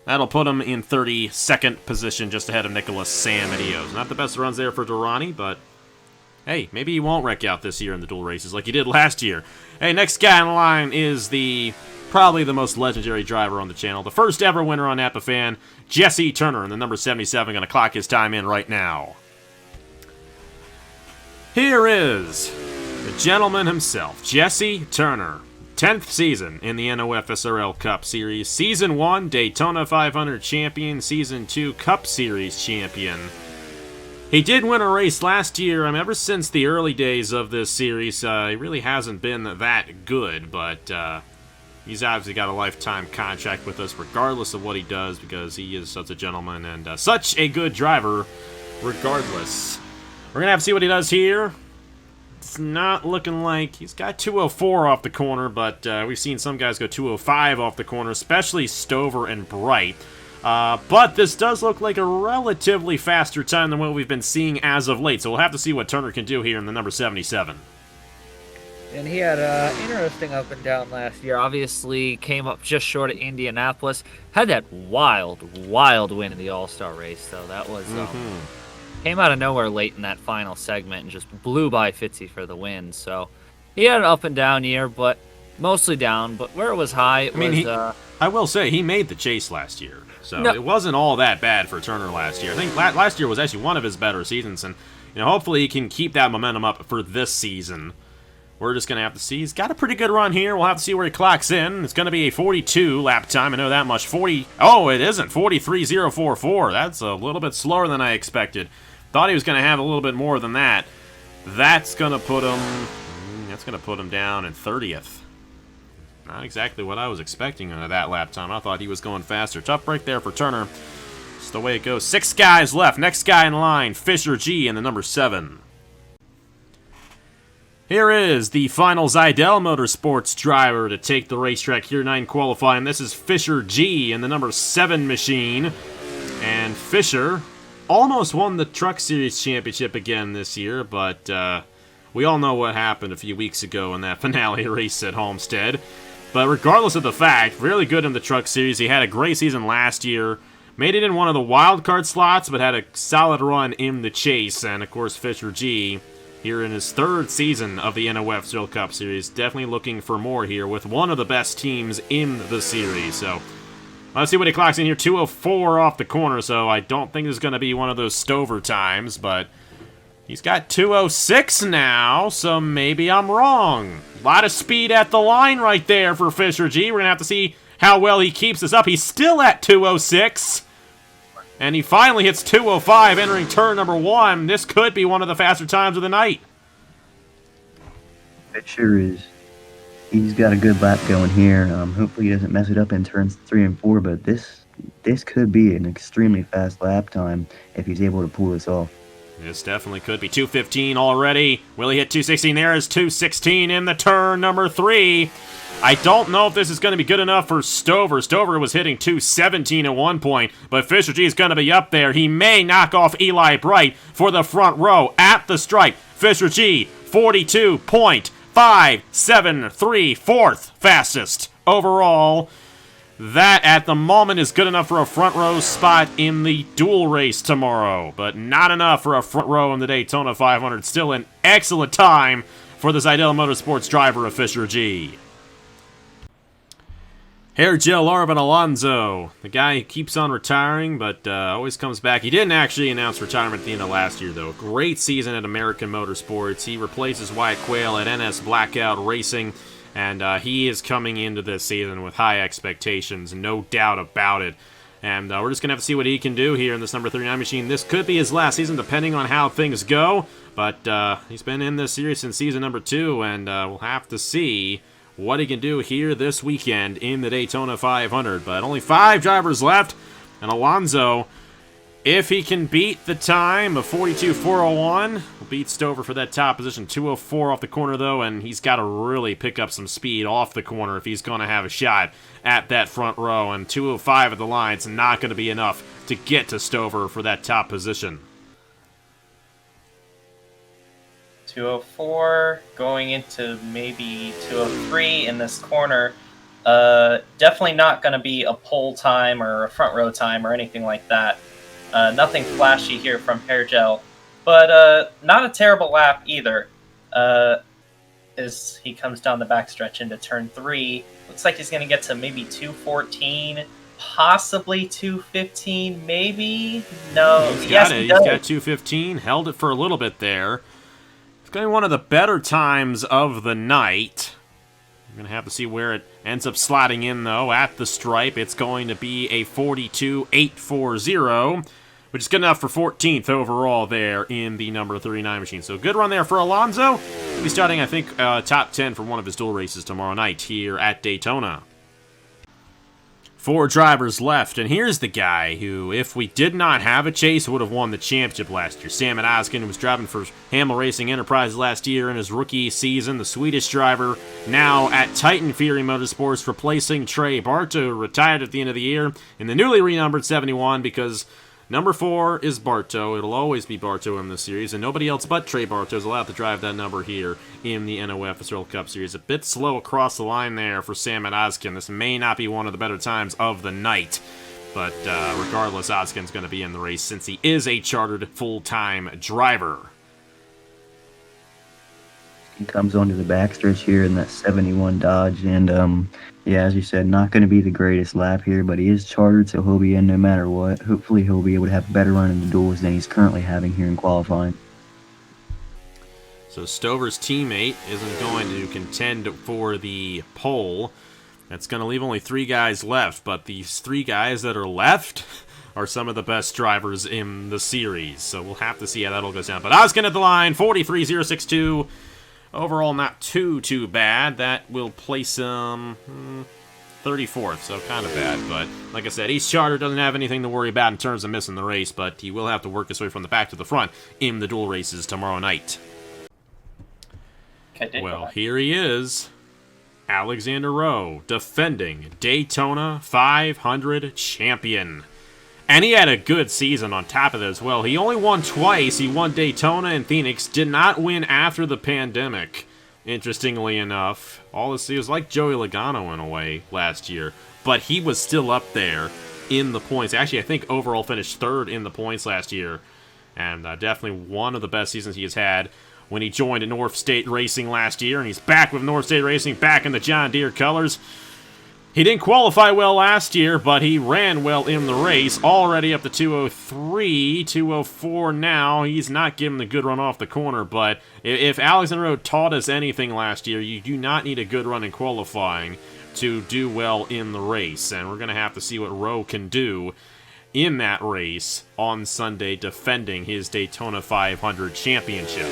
That'll put him in 32nd position, just ahead of Nicholas Samedios. Not the best runs there for Durrani, but hey, maybe he won't wreck out this year in the dual races like he did last year. Hey, next guy in line is probably the most legendary driver on the channel, the first ever winner on Napa Fan, Jesse Turner, and the number 77 going to clock his time in right now. Here is the gentleman himself, Jesse Turner. 10th season in the NOFSRL Cup Series. Season 1, Daytona 500 champion. Season 2, Cup Series champion. He did win a race last year. Ever since the early days of this series, he really hasn't been that good, but he's obviously got a lifetime contract with us regardless of what he does, because he is such a gentleman and such a good driver regardless. We're going to have to see what he does here. It's not looking like he's got 204 off the corner, but we've seen some guys go 205 off the corner, especially Stover and Bright. But this does look like a relatively faster time than what we've been seeing as of late, so we'll have to see what Turner can do here in the number 77. And he had an interesting up and down last year. Obviously came up just short of Indianapolis. Had that wild win in the All-Star race, though. That was... Came out of nowhere late in that final segment and just blew by Fitzy for the win. So he had an up and down year, but mostly down. But where it was high, I will say he made the chase last year, so it wasn't all that bad for Turner last year. I think last year was actually one of his better seasons, and hopefully he can keep that momentum up for this season. We're just going to have to see. He's got a pretty good run here. We'll have to see where he clocks in. It's going to be a 42 lap time. I know that much. It isn't. 43.044. That's a little bit slower than I expected. Thought he was going to have a little bit more than that. That's going to put him down in 30th. Not exactly what I was expecting out of that lap time. I thought he was going faster. Tough break there for Turner. Just the way it goes. 6 guys left. Next guy in line, Fisher G in the number 7. Here is the final Zidell Motorsports driver to take the racetrack here tonight in qualifying. This is Fisher G in the number 7 machine. And Fisher almost won the Truck Series Championship again this year, but we all know what happened a few weeks ago in that finale race at Homestead. But regardless of the fact, really good in the Truck Series. He had a great season last year. Made it in one of the wild card slots, but had a solid run in the chase. And, of course, Fisher G here in his third season of the NOFSRL Cup Series. Definitely looking for more here with one of the best teams in the series. So let's see what he clocks in here. 204 off the corner, so I don't think this is going to be one of those Stover times, but he's got 206 now, so maybe I'm wrong. A lot of speed at the line right there for Fisher G. We're going to have to see how well he keeps this up. He's still at 206. And he finally hits 205 entering turn number 1. This could be one of the faster times of the night. It sure is. He's got a good lap going here. Hopefully he doesn't mess it up in turns 3 and 4, but this could be an extremely fast lap time if he's able to pull this off. This definitely could be. 215 already. Will he hit 216? There is 216 in the turn number 3. I don't know if this is going to be good enough for Stover. Stover was hitting 217 at one point, but Fisher G is going to be up there. He may knock off Eli Bright for the front row at the stripe. Fisher G, 42.573, fourth fastest overall. That, at the moment, is good enough for a front row spot in the dual race tomorrow, but not enough for a front row in the Daytona 500. Still an excellent time for the Zidell Motorsports driver of Fisher G. Hair Gel Arvin Alonso, the guy who keeps on retiring, but always comes back. He didn't actually announce retirement at the end of last year, though. Great season at American Motorsports. He replaces Wyatt Quayle at NS Blackout Racing, and he is coming into this season with high expectations, no doubt about it. And we're just going to have to see what he can do here in this number 39 machine. This could be his last season, depending on how things go, but he's been in this series since season number 2, and we'll have to see what he can do here this weekend in the Daytona 500. But only 5 drivers left, and Alonso, if he can beat the time of 42.401, will beat Stover for that top position. 204 off the corner, though, and he's got to really pick up some speed off the corner if he's going to have a shot at that front row. And 205 at the line, it's not going to be enough to get to Stover for that top position. 204, going into maybe 203 in this corner. Definitely not going to be a pole time or a front row time or anything like that. Nothing flashy here from Hair Gel, but not a terrible lap either. As he comes down the backstretch into turn 3, looks like he's going to get to maybe 214, possibly 215, maybe? No, he's got it. He's got 215, held it for a little bit there. Going to be one of the better times of the night. We're going to have to see where it ends up slotting in, though. At the stripe, it's going to be a 42.840, which is good enough for 14th overall there in the number 39 machine. So good run there for Alonso. He'll be starting, I think, top 10 for one of his dual races tomorrow night here at Daytona. 4 drivers left, and here's the guy who, if we did not have a chase, would have won the championship last year. Samuel Askin was driving for Hamel Racing Enterprises last year in his rookie season. The Swedish driver now at Titan Fury Motorsports, replacing Trey Barto, who retired at the end of the year in the newly renumbered 71 because number 4 is Barto. It'll always be Barto in this series, and nobody else but Trey Barto is allowed to drive that number here in the NOFSRL Cup Series. A bit slow across the line there for Sam and Oskin. This may not be one of the better times of the night, but regardless, Oskin's going to be in the race since he is a chartered full-time driver. He comes onto the backstretch here in that 71 Dodge, and yeah, as you said, not going to be the greatest lap here, but he is chartered, so he'll be in no matter what. Hopefully he'll be able to have a better run in the duels than he's currently having here in qualifying. So Stover's teammate isn't going to contend for the pole. That's going to leave only 3 guys left, but these 3 guys that are left are some of the best drivers in the series. So we'll have to see how that all goes down. But Oskin at the line, 43.062. Overall, not too bad. That will place him 34th, so kind of bad. But like I said, he's chartered, doesn't have anything to worry about in terms of missing the race, but he will have to work his way from the back to the front in the dual races tomorrow night. Well, here he is, Alexander Rowe, defending Daytona 500 champion. And he had a good season on top of that as well. He only won twice. He won Daytona and Phoenix. Did not win after the pandemic, interestingly enough. All this, it was like Joey Logano in a way last year. But he was still up there in the points. Actually, I think overall finished 3rd in the points last year. And definitely one of the best seasons he has had. when he joined North State Racing last year, and he's back with North State Racing, back in the John Deere colors. He didn't qualify well last year, but he ran well in the race, already up to 203, 204 now. He's not giving the good run off the corner, but if Alexander Rowe taught us anything last year, you do not need a good run in qualifying to do well in the race, and we're going to have to see what Rowe can do in that race on Sunday, defending his Daytona 500 championship.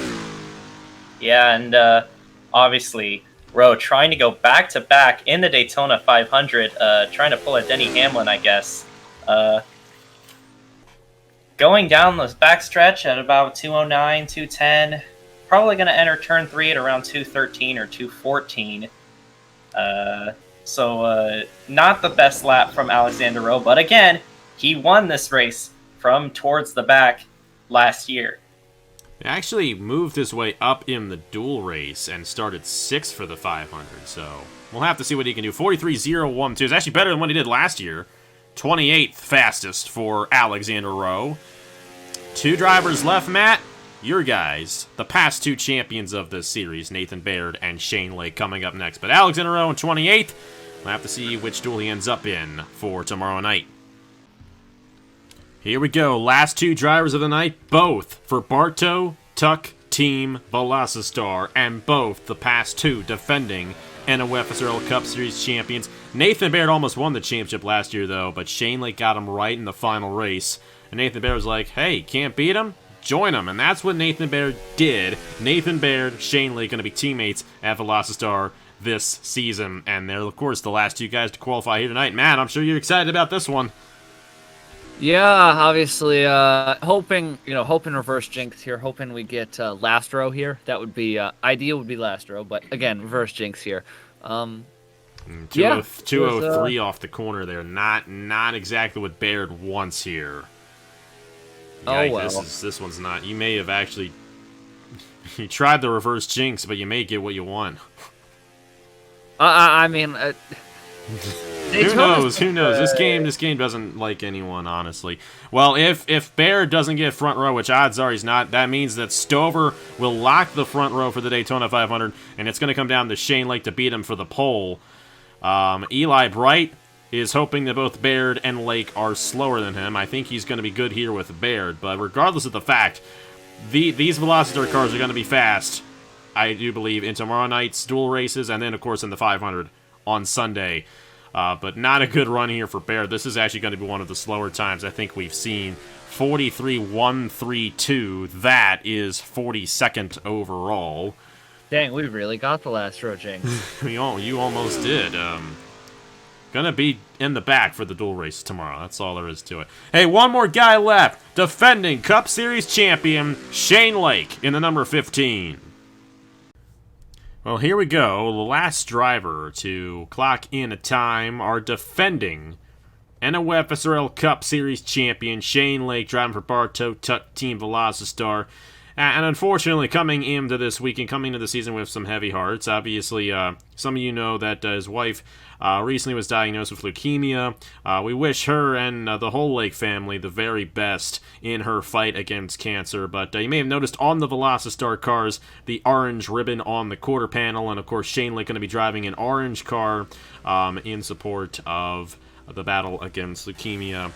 Yeah, and obviously Rowe trying to go back-to-back in the Daytona 500, trying to pull a Denny Hamlin, I guess. Going down the backstretch at about 209, 210, probably going to enter turn 3 at around 213 or 214. So not the best lap from Alexander Rowe, but again, he won this race from towards the back last year. He actually moved his way up in the dual race and started 6th for the 500, so we'll have to see what he can do. 43.012 is actually better than what he did last year. 28th fastest for Alexander Rowe. 2 drivers left, Matt. Your guys, the past 2 champions of this series, Nathan Baird and Shane Lake, coming up next. But Alexander Rowe in 28th. We'll have to see which duel he ends up in for tomorrow night. Here we go. Last 2 drivers of the night, both for Bartow Tuck Team Velocistar, and both the past 2 defending NOFSRL Cup Series champions. Nathan Baird almost won the championship last year, though, but Shane Lake got him right in the final race. And Nathan Baird was like, hey, can't beat him? Join him. And that's what Nathan Baird did. Nathan Baird, Shane Lake going to be teammates at Velocistar this season. And they're, of course, the last 2 guys to qualify here tonight. Matt, I'm sure you're excited about this one. Yeah, obviously, hoping reverse jinx here, hoping we get last row here. That would be, ideal would be last row, but again, reverse jinx here. 203 off the corner there. Not exactly what Baird wants here. Oh, Yikes, well. This one's not. You may have actually... You tried the reverse jinx, but you may get what you want. I mean... Who knows? Who knows? This game doesn't like anyone, honestly. Well, if Baird doesn't get front row, which odds are he's not, that means that Stover will lock the front row for the Daytona 500, and it's going to come down to Shane Lake to beat him for the pole. Eli Bright is hoping that both Baird and Lake are slower than him. I think he's going to be good here with Baird, but regardless of the fact, these Velociter cars are going to be fast, I do believe, in tomorrow night's dual races, and then, of course, in the 500 on Sunday. But not a good run here for Baird. This is actually going to be one of the slower times I think we've seen. 43.132. That is 42nd overall. Dang, we really got the last row jinx. You almost did. Gonna be in the back for the dual race tomorrow. That's all there is to it. Hey, one more guy left. Defending Cup Series champion Shane Lake in the number 15. Well, here we go. The last driver to clock in a time, our defending NOFSRL Cup Series champion Shane Lake, driving for Bartow Tuck Team Velocistar. And unfortunately, coming into this weekend, coming into the season with some heavy hearts. Obviously, some of you know that his wife recently was diagnosed with leukemia. We wish her and the whole Lake family the very best in her fight against cancer. But you may have noticed on the Velocistar cars, the orange ribbon on the quarter panel. And, of course, Shane Lake going to be driving an orange car in support of the battle against leukemia.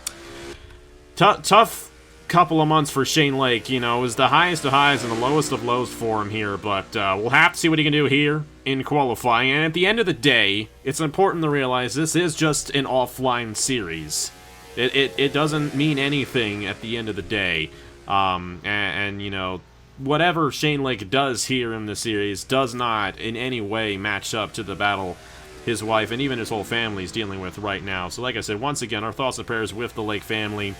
Tough couple of months for Shane Lake. You know, it was the highest of highs and the lowest of lows for him here, but we'll have to see what he can do here in qualifying. And at the end of the day, it's important to realize this is just an offline series. It doesn't mean anything at the end of the day. And you know, whatever Shane Lake does here in the series does not in any way match up to the battle his wife and even his whole family is dealing with right now. So like I said, once again, our thoughts and prayers with the Lake family.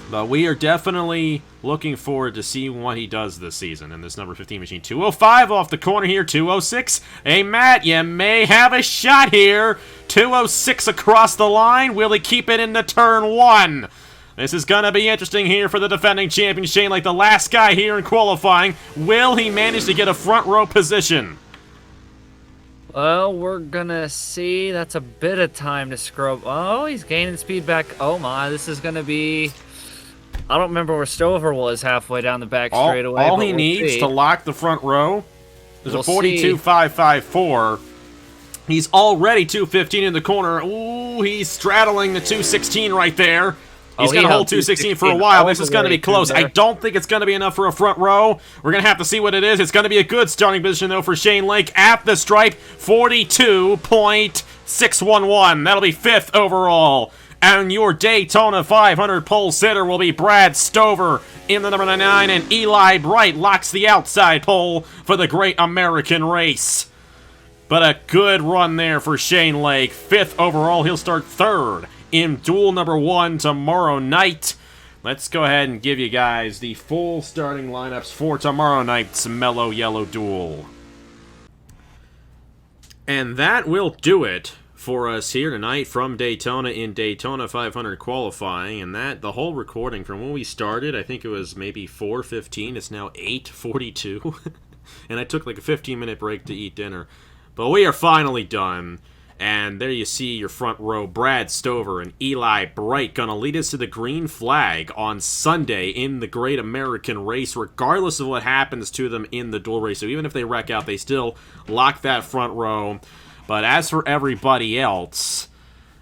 But we are definitely looking forward to seeing what he does this season in this number 15 machine. 205 off the corner here, 206. Hey, Matt, you may have a shot here. 206 across the line. Will he keep it into turn 1? This is going to be interesting here for the defending champion, Shane Lake, the last guy here in qualifying. Will he manage to get a front row position? Well, we're gonna see. That's a bit of time to scrub. Oh, he's gaining speed back. Oh my, this is gonna be I don't remember where Stover was halfway down the back straightaway. All he needs to lock the front row is a 42.554. He's already 215 in the corner. Ooh, he's straddling the 216 right there. He's going to hold 216 for a while. This is going to be close. I don't think it's going to be enough for a front row. We're going to have to see what it is. It's going to be a good starting position, though, for Shane Lake at the stripe. 42.611. That'll be 5th overall. And your Daytona 500 pole sitter will be Brad Stover in the number 9. And Eli Bright locks the outside pole for the Great American Race. But a good run there for Shane Lake. 5th overall. He'll start 3rd in duel number 1 tomorrow night. Let's go ahead and give you guys the full starting lineups for tomorrow night's Mello Yello Duel. And that will do it for us here tonight from Daytona in Daytona 500 qualifying. And that, the whole recording from when we started, I think it was maybe 4:15. It's now 8:42. And I took like a 15-minute break to eat dinner. But we are finally done. And there you see your front row, Brad Stover and Eli Bright, going to lead us to the green flag on Sunday in the Great American Race, regardless of what happens to them in the dual race. So even if they wreck out, they still lock that front row. But as for everybody else,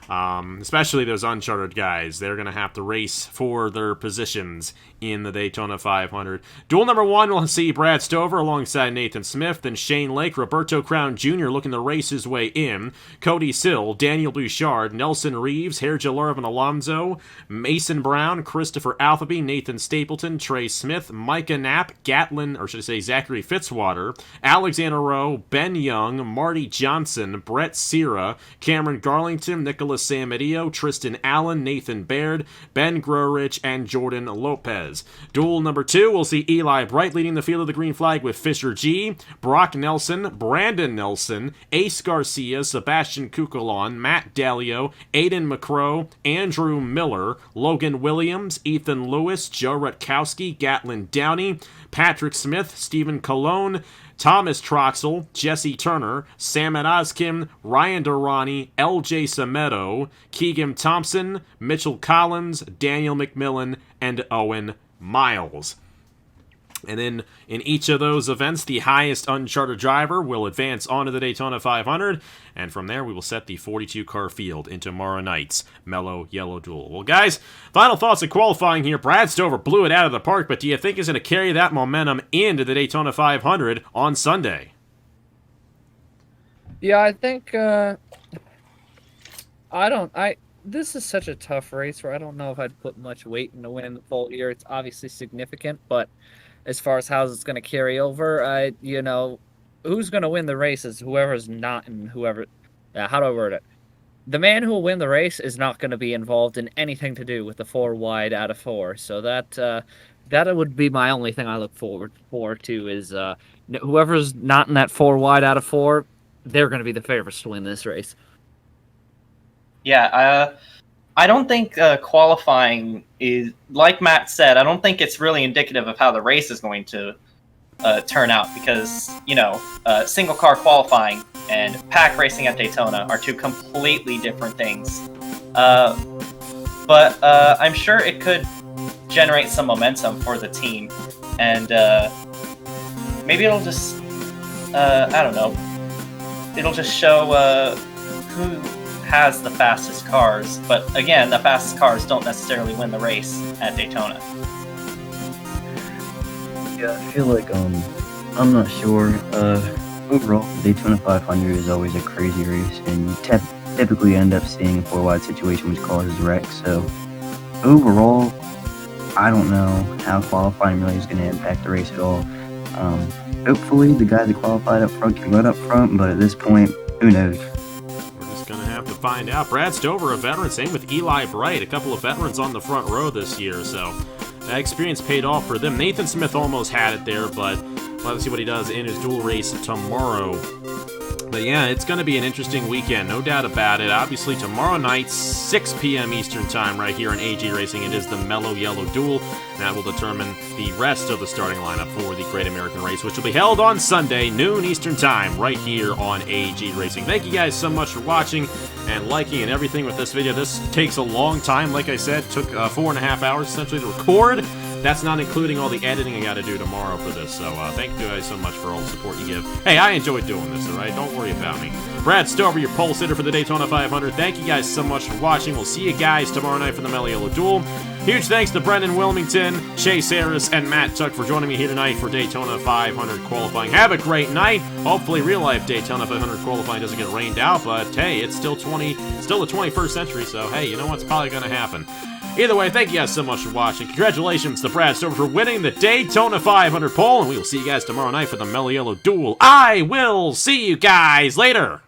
especially those uncharted guys, they're going to have to race for their positions in the Daytona 500. Duel number 1, we'll see Brad Stover alongside Nathan Smith, then Shane Lake, Roberto Crown Jr. looking to race his way in, Cody Sill, Daniel Bouchard, Nelson Reeves, Herja Laravan Alonso, Mason Brown, Christopher Alfveby, Nathan Stapleton, Trey Smith, Micah Knapp, Zachary Fitzwater, Alexander Rowe, Ben Young, Marty Johnson, Brett Cira, Cameron Garlington, Nicholas Semedo, Tristen Allen, Nathan Baird, Ben Grorich, and Jordan Lopez. Duel number 2, we'll see Eli Bright leading the field of the green flag with Fisher G, Brock Nelson, Brandon Nelson, Ace Garcia, Sebastian Cucalon, Matt Dalio, Aiden McCrow, Andrew Miller, Logan Williams, Ethan Lewis, Joe Rutkowski, Gatlin Downey, Patrick Smith, Stephen Colon, Thomas Troxell, Jesse Turner, Sam Oskim, Ryan Durrani, LJ Semedo, Keegan Thompson, Mitchell Collins, Daniel McMillan, and Owen Miles. And then in each of those events, the highest uncharted driver will advance onto the Daytona 500, and from there we will set the 42-car field in tomorrow night's Mello Yello Duel. Well, guys, final thoughts of qualifying here. Brad Stover blew it out of the park, but do you think he's going to carry that momentum into the Daytona 500 on Sunday? Yeah, I think, this is such a tough race where I don't know if I'd put much weight into winning the full year. It's obviously significant, but as far as how it's going to carry over, who's going to win the race is whoever's not in whoever. How do I word it? The man who will win the race is not going to be involved in anything to do with the 4 wide out of 4. So that would be my only thing I look forward to is whoever's not in that 4 wide out of 4, they're going to be the favorites to win this race. Yeah, I don't think qualifying is, like Matt said, I don't think it's really indicative of how the race is going to turn out because, single car qualifying and pack racing at Daytona are 2 completely different things. But I'm sure it could generate some momentum for the team. And maybe it'll just, I don't know, it'll just show who has the fastest cars, but again, the fastest cars don't necessarily win the race at Daytona. Yeah, I feel like I'm not sure. Overall, the Daytona 500 is always a crazy race, and you typically end up seeing a 4-wide situation which causes wrecks. So overall, I don't know how qualifying really is going to impact the race at all. Hopefully, the guys that qualified up front can run up front, but at this point, who knows? Gonna have to find out. Brad Stover, a veteran, same with Eli Bright, a couple of veterans on the front row this year, so that experience paid off for them. Nathan Smith almost had it there, but we'll have to see what he does in his dual race tomorrow. But yeah, it's going to be an interesting weekend, no doubt about it. Obviously, tomorrow night, 6 p.m. Eastern Time, right here on AG Racing, it is the Mello Yello Duel. That will determine the rest of the starting lineup for the Great American Race, which will be held on Sunday, noon Eastern Time, right here on AG Racing. Thank you guys so much for watching and liking and everything with this video. This takes a long time, like I said, took 4.5 hours essentially to record. That's not including all the editing I got to do tomorrow for this, so thank you guys so much for all the support you give. Hey, I enjoyed doing this, alright? Don't worry about me. Brad Stover, your pole sitter for the Daytona 500. Thank you guys so much for watching. We'll see you guys tomorrow night for the Mello Yello Duel. Huge thanks to Brendan Wilmington, Chase Harris, and Matt Tuck for joining me here tonight for Daytona 500 qualifying. Have a great night. Hopefully real-life Daytona 500 qualifying doesn't get rained out, but hey, it's still the 21st century, so hey, you know what's probably going to happen. Either way, thank you guys so much for watching. Congratulations to Brad Stover for winning the Daytona 500 pole, and we will see you guys tomorrow night for the Mello Yello Duel. I will see you guys later!